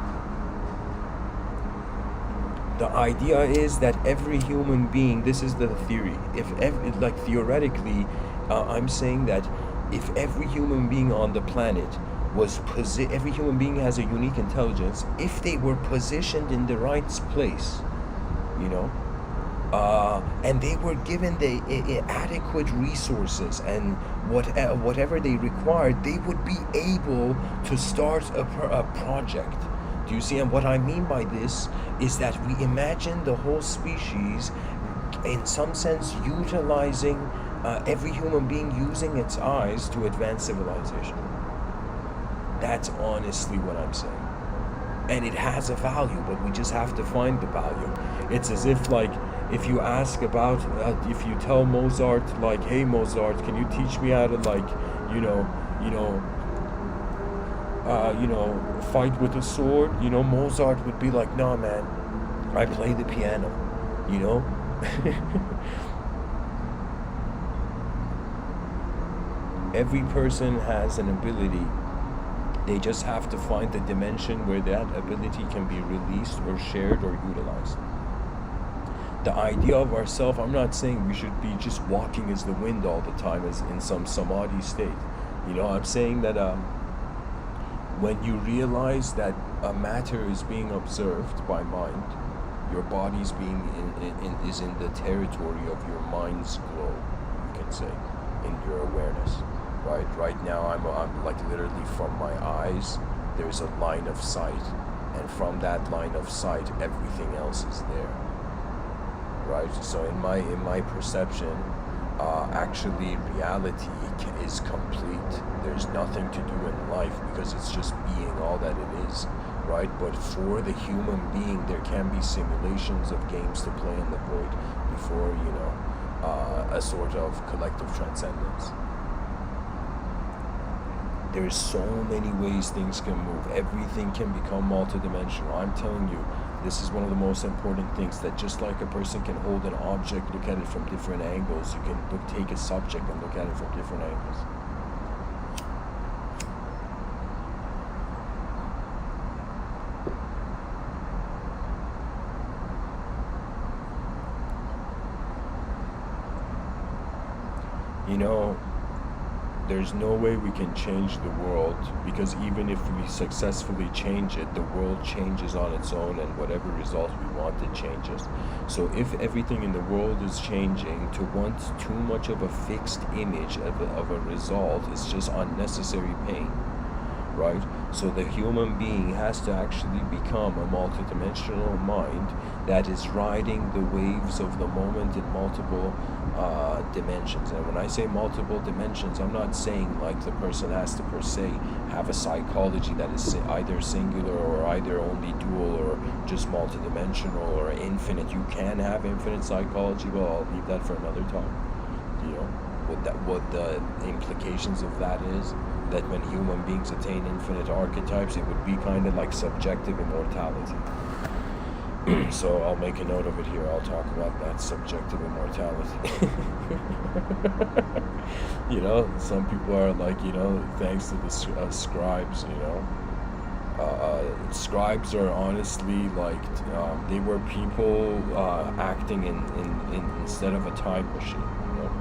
The idea is that every human being, this is the theory, theoretically, I'm saying that if every human being on the planet every human being has a unique intelligence, if they were positioned in the right place, and they were given the adequate resources and whatever they required, they would be able to start a project. Do you see? And what I mean by this is that we imagine the whole species, in some sense, utilizing every human being using its eyes to advance civilization. That's honestly what I'm saying. And it has a value, but we just have to find the value. It's as if, like, if you ask about, if you tell Mozart, like, hey Mozart, can you teach me how to, like, fight with a sword? Mozart would be like, nah man, I play the piano, Every person has an ability. They just have to find the dimension where that ability can be released or shared or utilized. The idea of ourself, I'm not saying we should be just walking as the wind all the time as in some samadhi state. I'm saying that when you realize that a matter is being observed by mind, your body's is in the territory of your mind's glow, you can say, in your awareness. Right now I'm like literally from my eyes, there's a line of sight, and from that line of sight, everything else is there. Right? So in my perception, actually reality is complete. There's nothing to do in life because it's just being all that it is, right? But for the human being, there can be simulations of games to play in the void before, a sort of collective transcendence. There's so many ways things can move. Everything can become multidimensional. I'm telling you, this is one of the most important things, that just like a person can hold an object, look at it from different angles, you can take a subject and look at it from different angles. There's no way we can change the world, because even if we successfully change it, the world changes on its own, and whatever result we want, it changes. So if everything in the world is changing, to want too much of a fixed image of a result is just unnecessary pain, right? So the human being has to actually become a multidimensional mind that is riding the waves of the moment in multiple dimensions. And when I say multiple dimensions, I'm not saying like the person has to per se have a psychology that is either singular or either only dual or just multidimensional or infinite. You can have infinite psychology, but I'll leave that for another time. You know, what the implications of that is, that when human beings attain infinite archetypes, it would be kind of like subjective immortality. So I'll make a note of it here. I'll talk about that subjective immortality. You know, some people are like, you know, thanks to the scribes, you know. Scribes are honestly like, they were people acting in instead of a time machine, you know.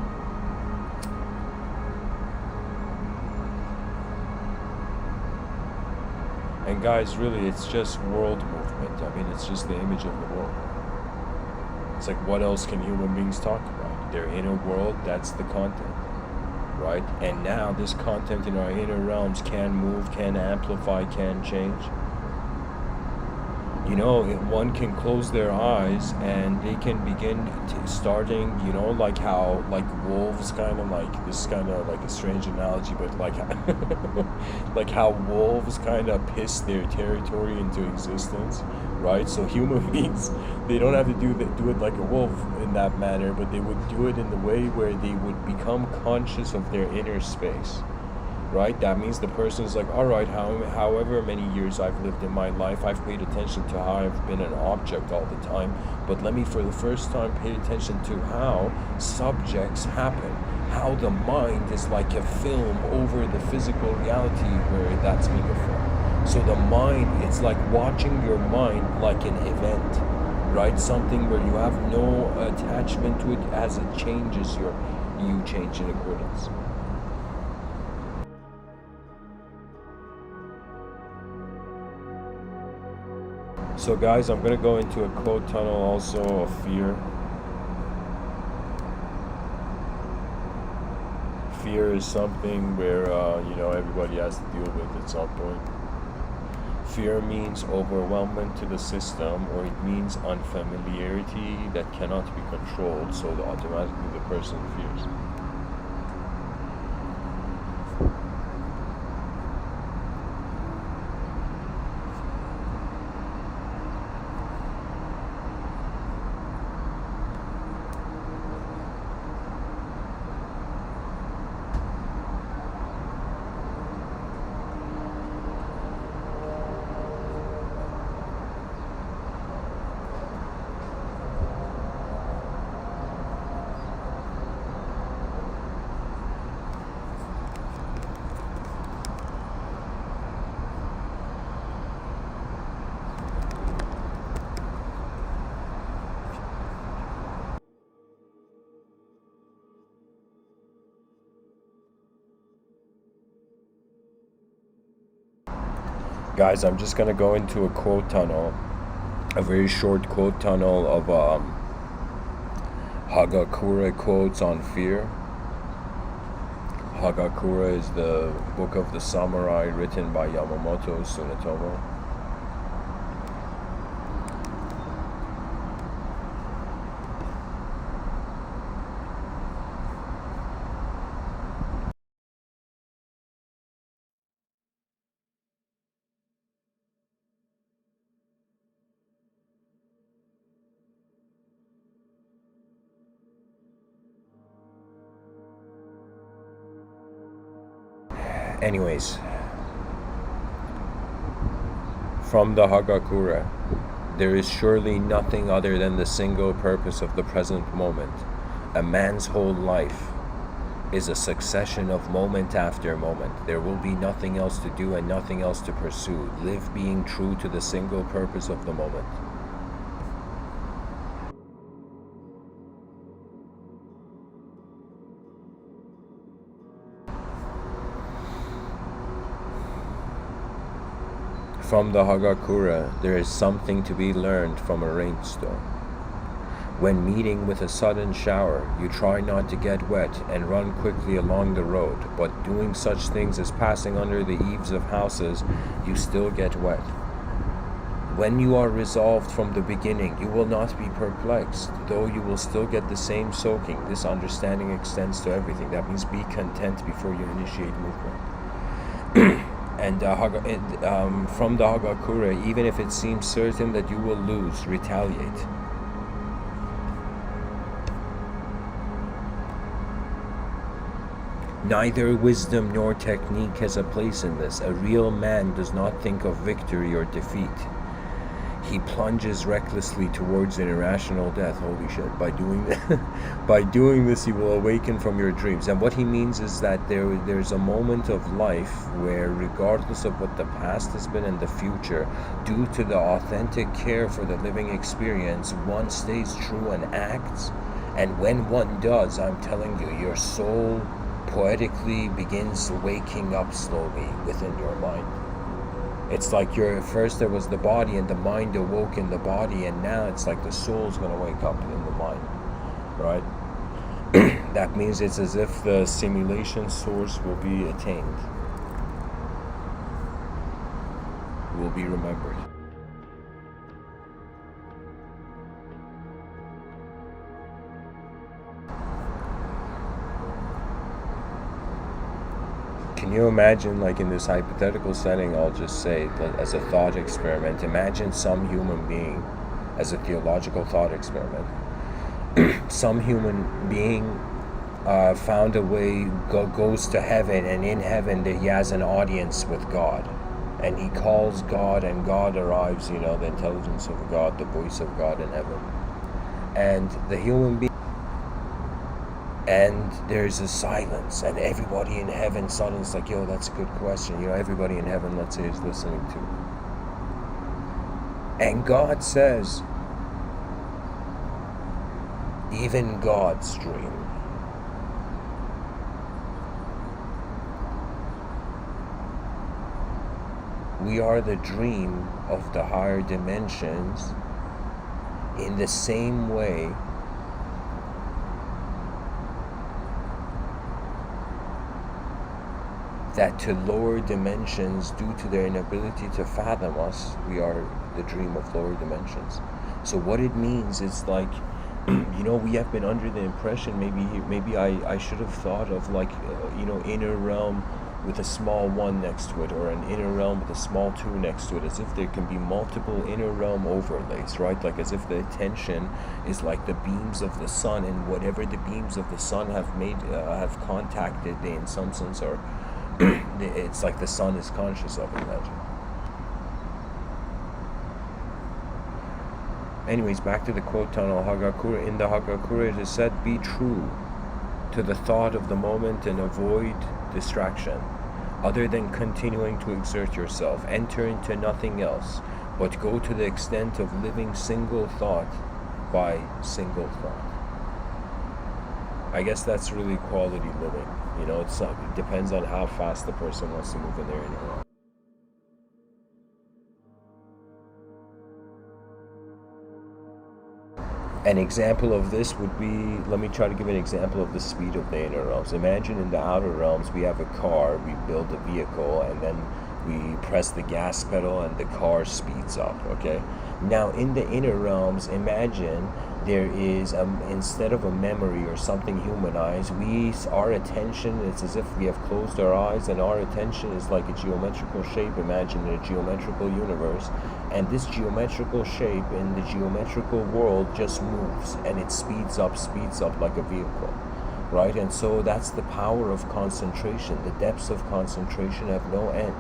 And guys, really, it's just world movement. I mean, it's just the image of the world. It's like, what else can human beings talk about? Their inner world, that's the content, right? And now this content in our inner realms can move, can amplify, can change. You know, one can close their eyes and they can begin starting, you know, like how, like wolves kind of like, this is kind of like a strange analogy, but like, like how wolves kind of piss their territory into existence, right? So human beings, they don't have to do it like a wolf in that manner, but they would do it in the way where they would become conscious of their inner space. Right? That means the person is like, all right, however many years I've lived in my life, I've paid attention to how I've been an object all the time, but let me for the first time pay attention to how subjects happen, how the mind is like a film over the physical reality where that's being a film. So the mind, it's like watching your mind like an event, right? Something where you have no attachment to it. As it changes, you change in accordance. So guys, I'm going to go into a quote tunnel also of fear. Fear is something where, you know, everybody has to deal with at some point. Fear means overwhelmment to the system, or it means unfamiliarity that cannot be controlled, so automatically the person fears. Guys, I'm just going to go into a quote tunnel, a very short quote tunnel of Hagakure quotes on fear. Hagakure is the book of the samurai written by Yamamoto Tsunetomo. Anyways, from the Hagakure, there is surely nothing other than the single purpose of the present moment. A man's whole life is a succession of moment after moment. There will be nothing else to do and nothing else to pursue. Live being true to the single purpose of the moment. From the Hagakure, there is something to be learned from a rainstorm. When meeting with a sudden shower, you try not to get wet and run quickly along the road, but doing such things as passing under the eaves of houses, you still get wet. When you are resolved from the beginning, you will not be perplexed, though you will still get the same soaking. This understanding extends to everything. That means be content before you initiate movement. And from the Hagakure, even if it seems certain that you will lose, retaliate. Neither wisdom nor technique has a place in this. A real man does not think of victory or defeat. He plunges recklessly towards an irrational death. Holy shit. By doing this, he will awaken from your dreams. And what he means is that there's a moment of life where, regardless of what the past has been and the future, due to the authentic care for the living experience, one stays true and acts. And when one does, I'm telling you, your soul poetically begins waking up slowly within your mind. It's like first there was the body and the mind awoke in the body, and now it's like the soul's going to wake up in the mind, right? That means it's as if the simulation source will be attained, will be remembered. Can you imagine, like in this hypothetical setting, I'll just say, as a thought experiment, imagine some human being, as a theological thought experiment, some human being found a way, goes to heaven, and in heaven he has an audience with God. And he calls God, and God arrives, the intelligence of God, the voice of God in heaven. And the human being, and there's a silence, and everybody in heaven suddenly is like, yo, that's a good question. Everybody in heaven, let's say, is listening to. And God says, even God's dream. We are the dream of the higher dimensions in the same way that to lower dimensions, due to their inability to fathom us, we are the dream of lower dimensions. So what it means is like, we have been under the impression, maybe I should have thought of like, inner realm with a small 1 next to it, or an inner realm with a small 2 next to it, as if there can be multiple inner realm overlays, right? Like as if the attention is like the beams of the sun, and whatever the beams of the sun have contacted, they in some sense are it's like the sun is conscious of it, imagine. Anyways, back to the quote tunnel, Hagakure. In the Hagakure it is said, be true to the thought of the moment and avoid distraction, other than continuing to exert yourself. Enter into nothing else, but go to the extent of living single thought by single thought. I guess that's really quality living. It depends on how fast the person wants to move in their inner realm. An example of this would be, let me try to give an example of the speed of the inner realms. Imagine in the outer realms we have a car, we build a vehicle, and then we press the gas pedal and the car speeds up, okay? Now in the inner realms, imagine there is, instead of a memory or something humanized, our attention, it's as if we have closed our eyes, and our attention is like a geometrical shape. Imagine a geometrical universe, and this geometrical shape in the geometrical world just moves, and it speeds up like a vehicle, right? And so that's the power of concentration. The depths of concentration have no end,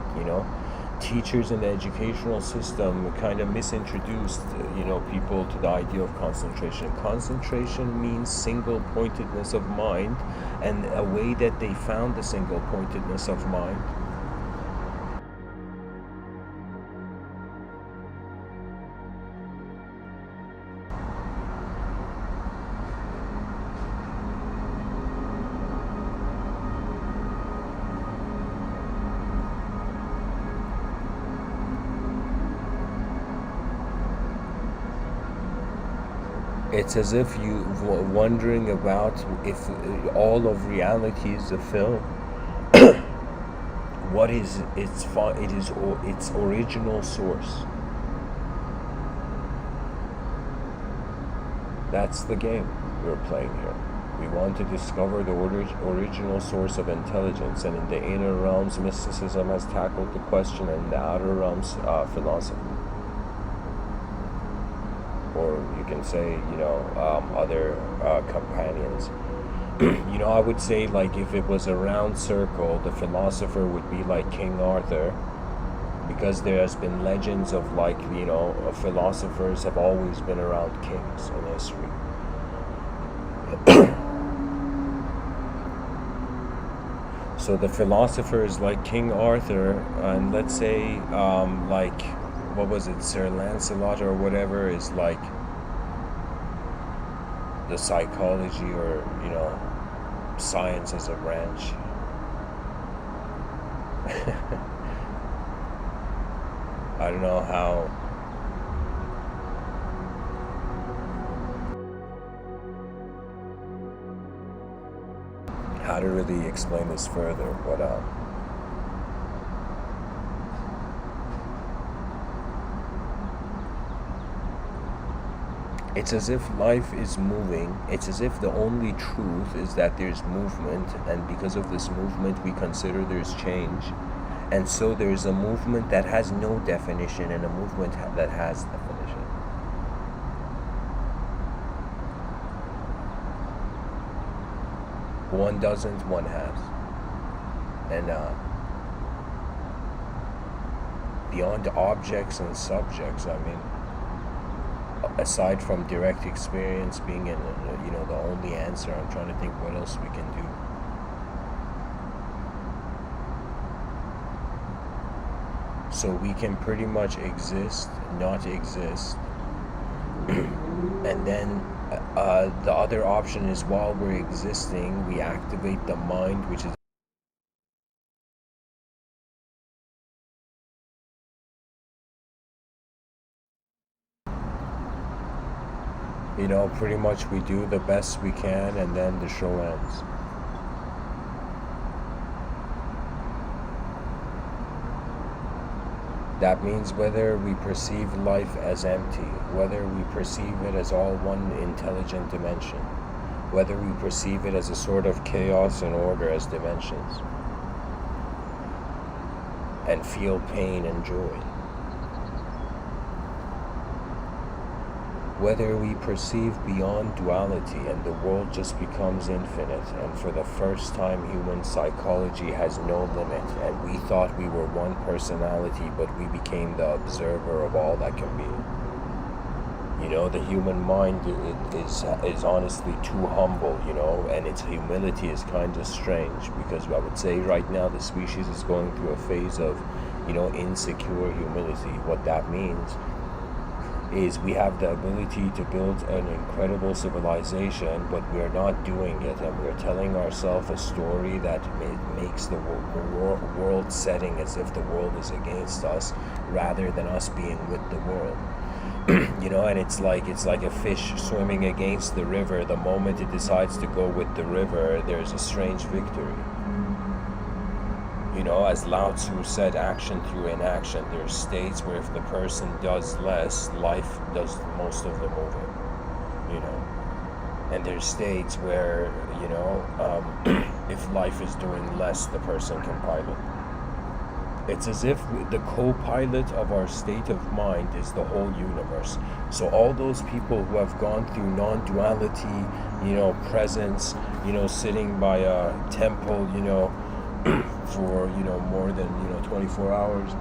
Teachers in the educational system kind of misintroduced, people to the idea of concentration. Concentration means single pointedness of mind, and a way that they found the single pointedness of mind It's as if you wondering about if all of reality is a film. What is its original source? That's the game we're playing here. We want to discover the original source of intelligence, and in the inner realms, mysticism has tackled the question, and in the outer realms, philosophy. Or you can say, other companions. I would say, like, if it was a round circle, the philosopher would be like King Arthur, because there has been legends of, like, philosophers have always been around kings in history. So the philosopher is like King Arthur, and let's say, like, what was it, Sir Lancelot or whatever, is like the psychology or, science as a branch. I don't know how to really explain this further, but it's as if life is moving. It's as if the only truth is that there's movement, and because of this movement we consider there's change. And so there's a movement that has no definition and a movement that has definition. One doesn't, one has. And beyond objects and subjects, I mean, aside from direct experience being the only answer, I'm trying to think what else we can do. So we can pretty much exist, not exist. And then the other option is, while we're existing, we activate the mind, which is pretty much we do the best we can, and then the show ends. That means whether we perceive life as empty, whether we perceive it as all one intelligent dimension, whether we perceive it as a sort of chaos and order as dimensions, and feel pain and joy. Whether we perceive beyond duality and the world just becomes infinite, and for the first time human psychology has no limit, and we thought we were one personality, but we became the observer of all that can be. The human mind is honestly too humble, and its humility is kind of strange, because I would say right now the species is going through a phase of, insecure humility. What that means is we have the ability to build an incredible civilization, but we're not doing it, and we're telling ourselves a story that makes the world setting as if the world is against us, rather than us being with the world. And it's like a fish swimming against the river. The moment it decides to go with the river, there's a strange victory. As Lao Tzu said, action through inaction. There's states where if the person does less, life does most of the moving. And there's states where, if life is doing less, the person can pilot. It's as if the co-pilot of our state of mind is the whole universe. So all those people who have gone through non-duality, presence, sitting by a temple, for more than 24 hours,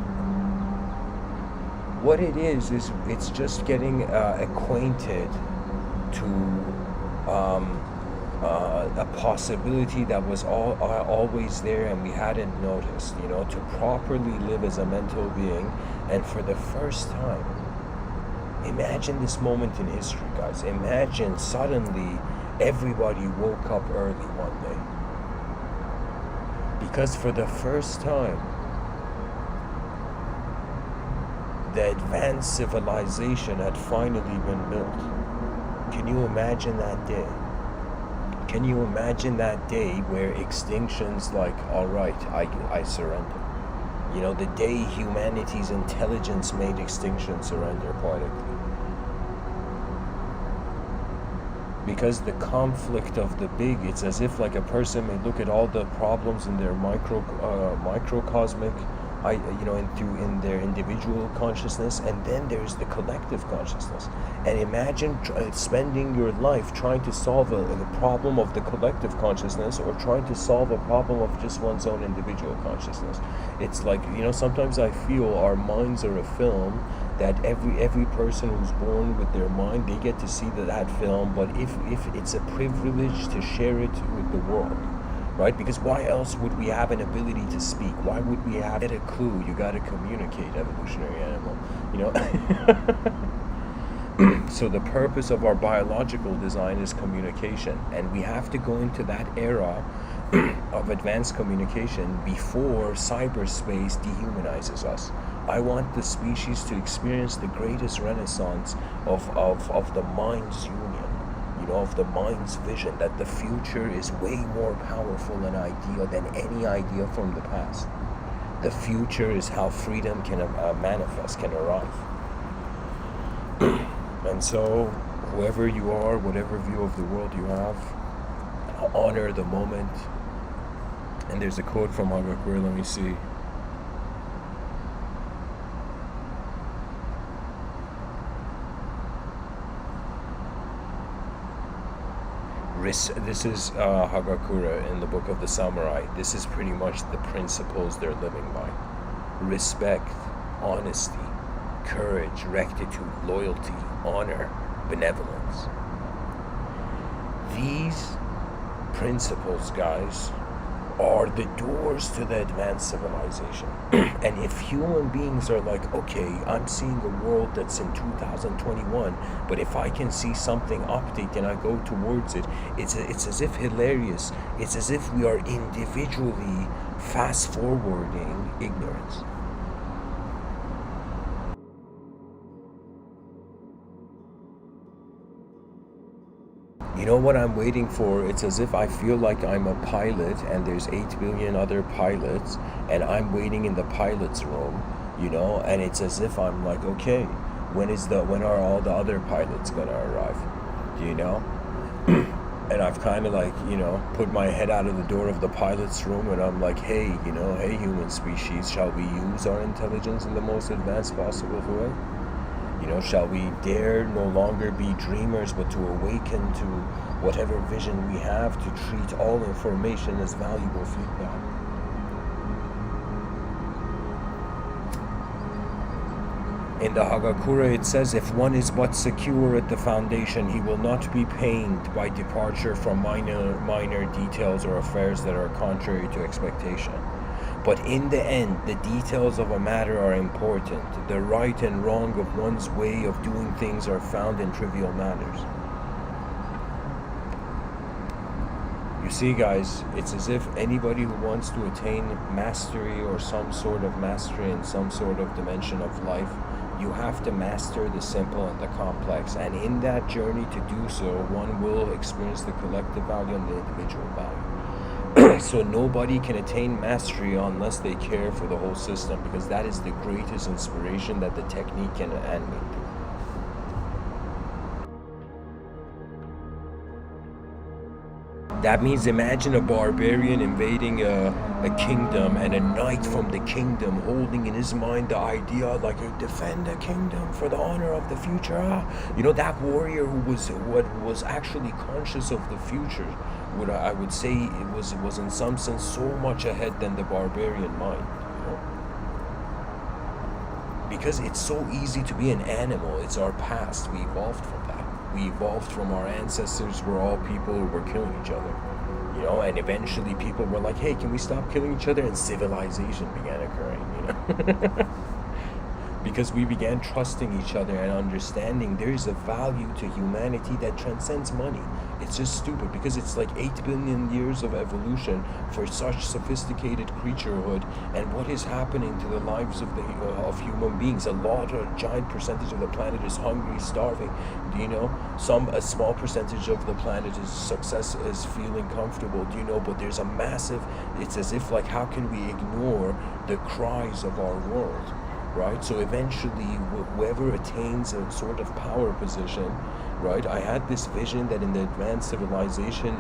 what it is it's just getting acquainted to a possibility that was always there and we hadn't noticed, to properly live as a mental being. And for the first time, imagine this moment in history, guys. Imagine suddenly everybody woke up early one day, because for the first time the advanced civilization had finally been built. Can you imagine that day? Can you imagine that day where extinction's like, all right, I surrender? You know, the day humanity's intelligence made extinction surrender poetically. Because the conflict of the big, it's as if like a person may look at all the problems in their microcosmic, in their individual consciousness, and then there's the collective consciousness. And imagine spending your life trying to solve a problem of the collective consciousness, or trying to solve a problem of just one's own individual consciousness. It's like, sometimes I feel our minds are a film that every person who's born with their mind, they get to see that film, but if it's a privilege to share it with the world, right? Because why else would we have an ability to speak? Why would we have a clue? You got to communicate, evolutionary animal, So the purpose of our biological design is communication, and we have to go into that era of advanced communication before cyberspace dehumanizes us. I want the species to experience the greatest renaissance of the mind's union, of the mind's vision, that the future is way more powerful an idea than any idea from the past. The future is how freedom can manifest, can arrive. And so, whoever you are, whatever view of the world you have, honor the moment. And there's a quote from Hagakure, let me see. This is Hagakure in the Book of the Samurai. This is pretty much the principles they're living by. Respect, honesty, courage, rectitude, loyalty, honor, benevolence. These principles, guys, are the doors to the advanced civilization. And if human beings are like, okay, I'm seeing a world that's in 2021, but if I can see something update and I go towards it, it's as if hilarious. It's as if we are individually fast forwarding ignorance. You know what I'm waiting for? It's as if I feel like I'm a pilot and there's 8 billion other pilots and I'm waiting in the pilot's room, and it's as if I'm like, okay, when are all the other pilots gonna arrive? And I've kind of like, put my head out of the door of the pilot's room and I'm like, hey, hey human species, shall we use our intelligence in the most advanced possible way? Shall we dare no longer be dreamers, but to awaken to whatever vision we have, to treat all information as valuable feedback? In the Hagakure it says, if one is but secure at the foundation, he will not be pained by departure from minor details or affairs that are contrary to expectation. But in the end, the details of a matter are important. The right and wrong of one's way of doing things are found in trivial matters. You see, guys, it's as if anybody who wants to attain mastery or some sort of mastery in some sort of dimension of life, you have to master the simple and the complex. And in that journey to do so, one will experience the collective value and the individual value. So nobody can attain mastery unless they care for the whole system, because that is the greatest inspiration that the technique can animate through. That means imagine a barbarian invading a kingdom and a knight from the kingdom holding in his mind the idea like, defend the kingdom for the honor of the future. That warrior who was actually conscious of the future, I would say it was in some sense so much ahead than the barbarian mind. Because it's so easy to be an animal. It's our past. We evolved from that. We evolved from our ancestors were all people who were killing each other. And eventually people were like, hey, can we stop killing each other? And civilization began occurring, because we began trusting each other and understanding there is a value to humanity that transcends money. It's just stupid because it's like 8 billion years of evolution for such sophisticated creaturehood, and what is happening to the lives of human beings? A giant percentage of the planet is hungry, starving. Do you know? A small percentage of the planet is feeling comfortable. Do you know? But there's a massive. It's as if like, how can we ignore the cries of our world? Right? So eventually, whoever attains a sort of power position, right? I had this vision that in the advanced civilization,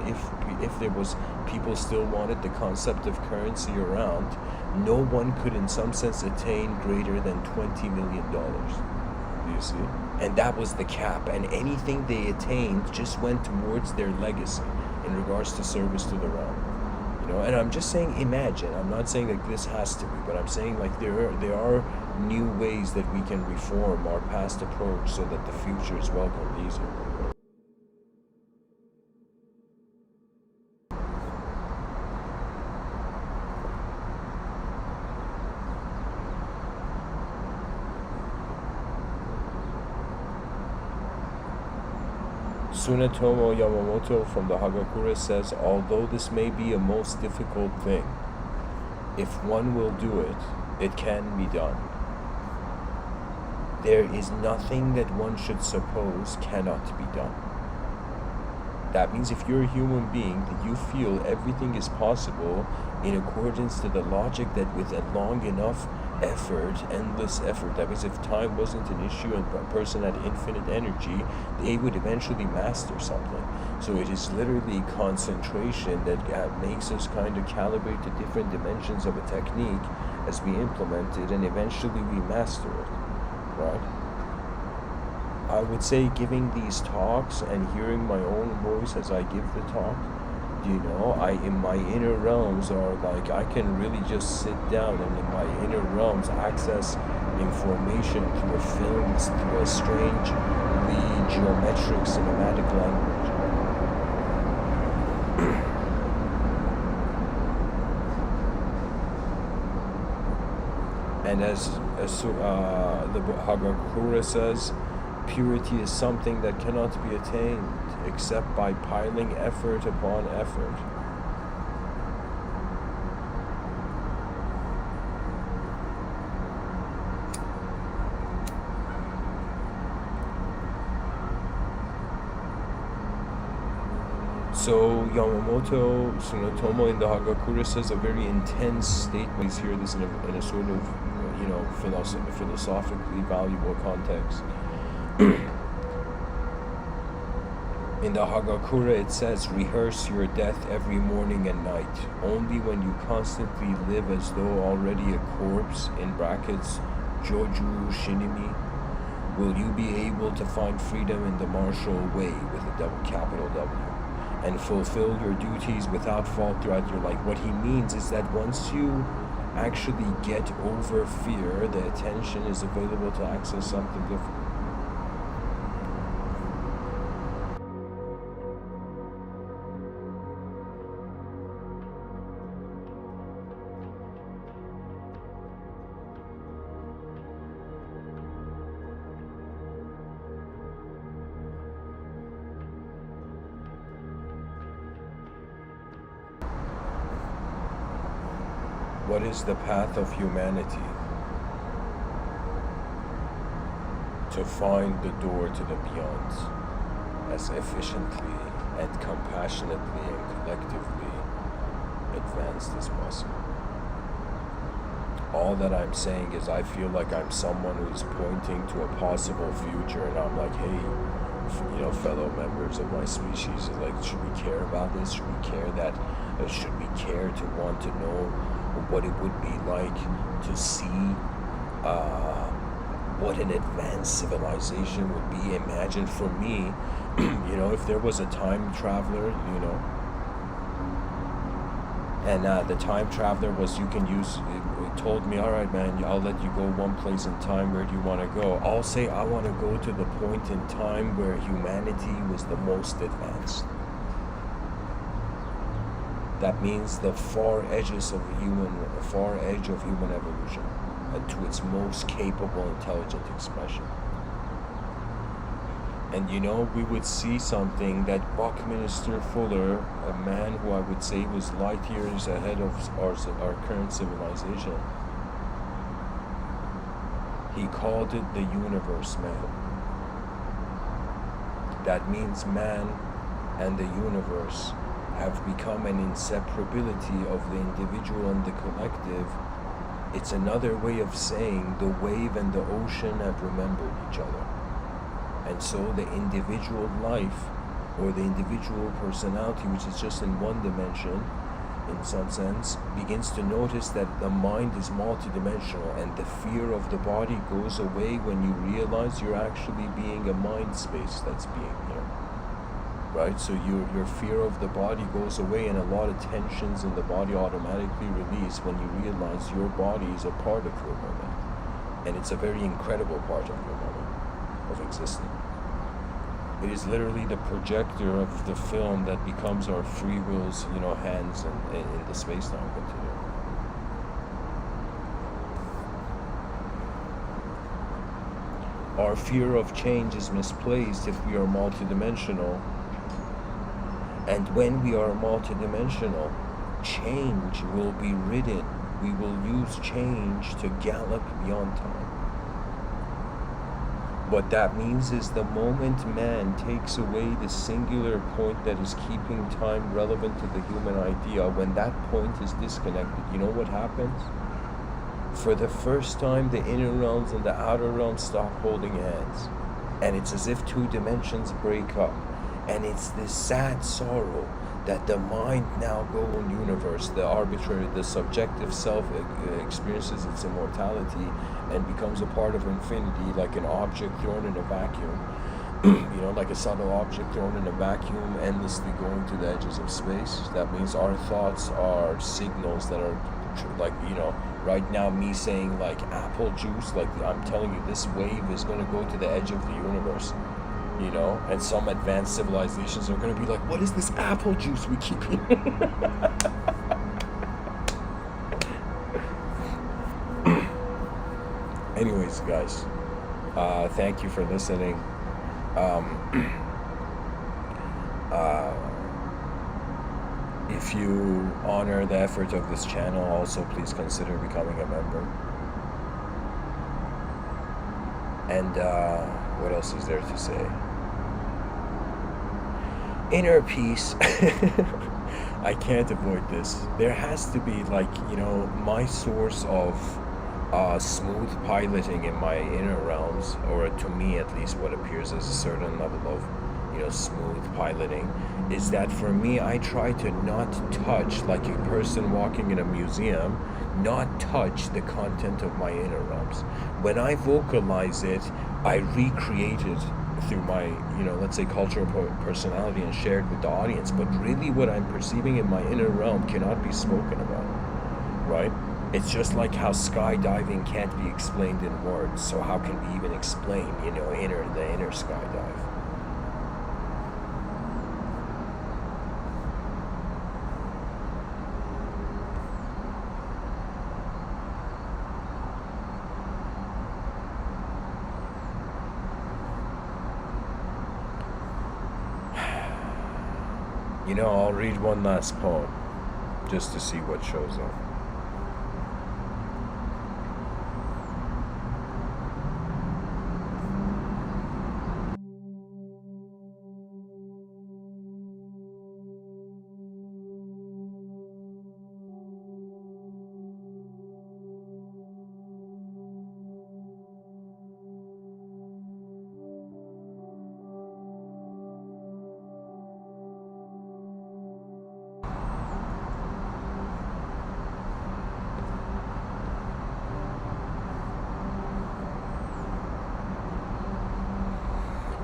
if there was people still wanted the concept of currency around, no one could in some sense attain greater than $20 million. You see? And that was the cap. And anything they attained just went towards their legacy in regards to service to the realm. You know, and I'm just saying, imagine. I'm not saying that this has to be, but I'm saying like there are new ways that we can reform our past approach so that the future is welcomed easier. Tsunetomo Yamamoto from the Hagakure says, although this may be a most difficult thing, if one will do it, it can be done. There is nothing that one should suppose cannot be done. That means if you're a human being, that you feel everything is possible in accordance to the logic that with a long enough effort, endless effort, that means if time wasn't an issue and a person had infinite energy, they would eventually master something. So it is literally concentration that makes us kind of calibrate to different dimensions of a technique as we implement it, and eventually we master it, right? I would say giving these talks and hearing my own voice as I give the talk, you know, in my inner realms are like, I can really just sit down and in my inner realms access information through films, through a strangely geometric cinematic language. And as the Hagakure says, purity is something that cannot be attained except by piling effort upon effort. So Yamamoto Tsunetomo in the Hagakure says a very intense statement. Please hear this in a sort of, you know, philosophically valuable context. In the Hagakure it says, rehearse your death every morning and night. Only when you constantly live as though already a corpse, in brackets, Joju Shinimi, will you be able to find freedom in the martial way with a capital W, and fulfill your duties without fault throughout your life. What he means is that once you actually get over fear, the attention is available to access something different. What is the path of humanity? To find the door to the beyond as efficiently and compassionately and collectively advanced as possible. All that I'm saying is I feel like I'm someone who's pointing to a possible future, and I'm like, hey, you know, fellow members of my species, like, should we care about this? Should we care that? Should we care to want to know what it would be like to see what an advanced civilization would be? Imagine for me, you know, if there was a time traveler, you know, and the time traveler was, you can use, it told me, all right, man, I'll let you go one place in time. Where do you want to go? I'll say I want to go to the point in time where humanity was the most advanced. That means the far edge of human evolution. to its most capable, intelligent expression. And we would see something that Buckminster Fuller, a man who I would say was light years ahead of our current civilization, he called it the universe man. That means man and the universe have become an inseparability of the individual and the collective. It's another way of saying the wave and the ocean have remembered each other. And so the individual life, or the individual personality, which is just in one dimension, in some sense, begins to notice that the mind is multidimensional, and the fear of the body goes away when you realize you're actually being a mind space that's being here. Right? So your fear of the body goes away, and a lot of tensions in the body automatically release when you realize your body is a part of your moment. And it's a very incredible part of your moment of existing. It is literally the projector of the film that becomes our free will's, hands in the space-time continuum. Our fear of change is misplaced if we are multidimensional. And when we are multidimensional, change will be ridden. We will use change to gallop beyond time. What that means is the moment man takes away the singular point that is keeping time relevant to the human idea, when that point is disconnected, you know what happens? For the first time, the inner realms and the outer realms stop holding hands. And it's as if two dimensions break up. And it's this sad sorrow that the mind now goes in universe, the arbitrary, the subjective self experiences its immortality and becomes a part of infinity, like an object thrown in a vacuum, like a subtle object thrown in a vacuum, endlessly going to the edges of space. That means our thoughts are signals that are right now me saying like apple juice, like I'm telling you this wave is going to go to the edge of the universe. And some advanced civilizations are going to be like, what is this apple juice we keep eating? Anyways, guys, thank you for listening. If you honor the effort of this channel, also please consider becoming a member. And what else is there to say? Inner peace. I can't avoid this. There has to be my source of smooth piloting in my inner realms, or to me at least what appears as a certain level of smooth piloting, is that for me I try to not touch, like a person walking in a museum, not touch the content of my inner realms. When I vocalize it, I recreate it through my, let's say cultural personality and share it with the audience. But really what I'm perceiving in my inner realm cannot be spoken about, right? It's just like how skydiving can't be explained in words. So how can we even explain, the inner skydive? I'll read one last poem just to see what shows up.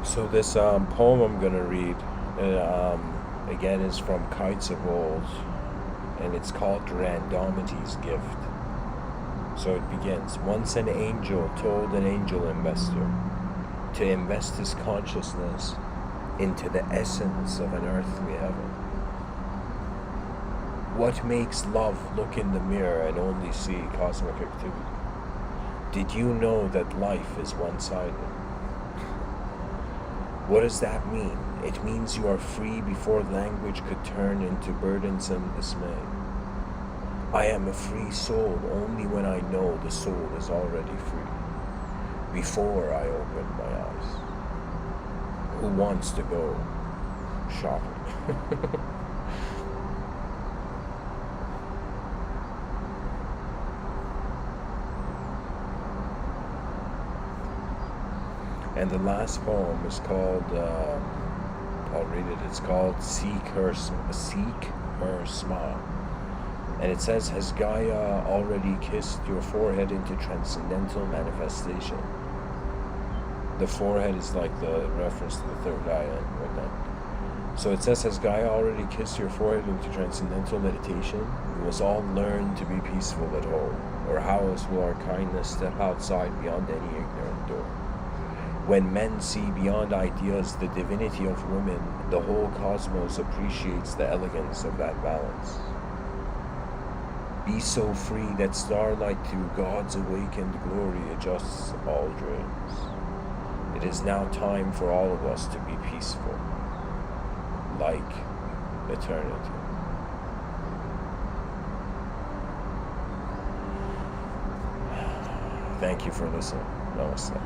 So this poem I'm going to read, again, is from Kites of Old, and it's called Randomity's Gift. So it begins. Once an angel told an angel investor to invest his consciousness into the essence of an earthly heaven. What makes love look in the mirror and only see cosmic activity? Did you know that life is one-sided? What does that mean? It means you are free before language could turn into burdensome dismay. I am a free soul only when I know the soul is already free, before I open my eyes. Who wants to go shopping? And the last poem is called, I'll read it, it's called Seek Her Smile. And it says, has Gaia already kissed your forehead into transcendental manifestation? The forehead is like the reference to the third eye and whatnot. So it says, has Gaia already kissed your forehead into transcendental meditation? We must all learn to be peaceful at home, or how else will our kindness step outside beyond any ignorant door? When men see beyond ideas the divinity of women, the whole cosmos appreciates the elegance of that balance. Be so free that starlight through God's awakened glory adjusts all dreams. It is now time for all of us to be peaceful, like eternity. Thank you for listening. Namaste.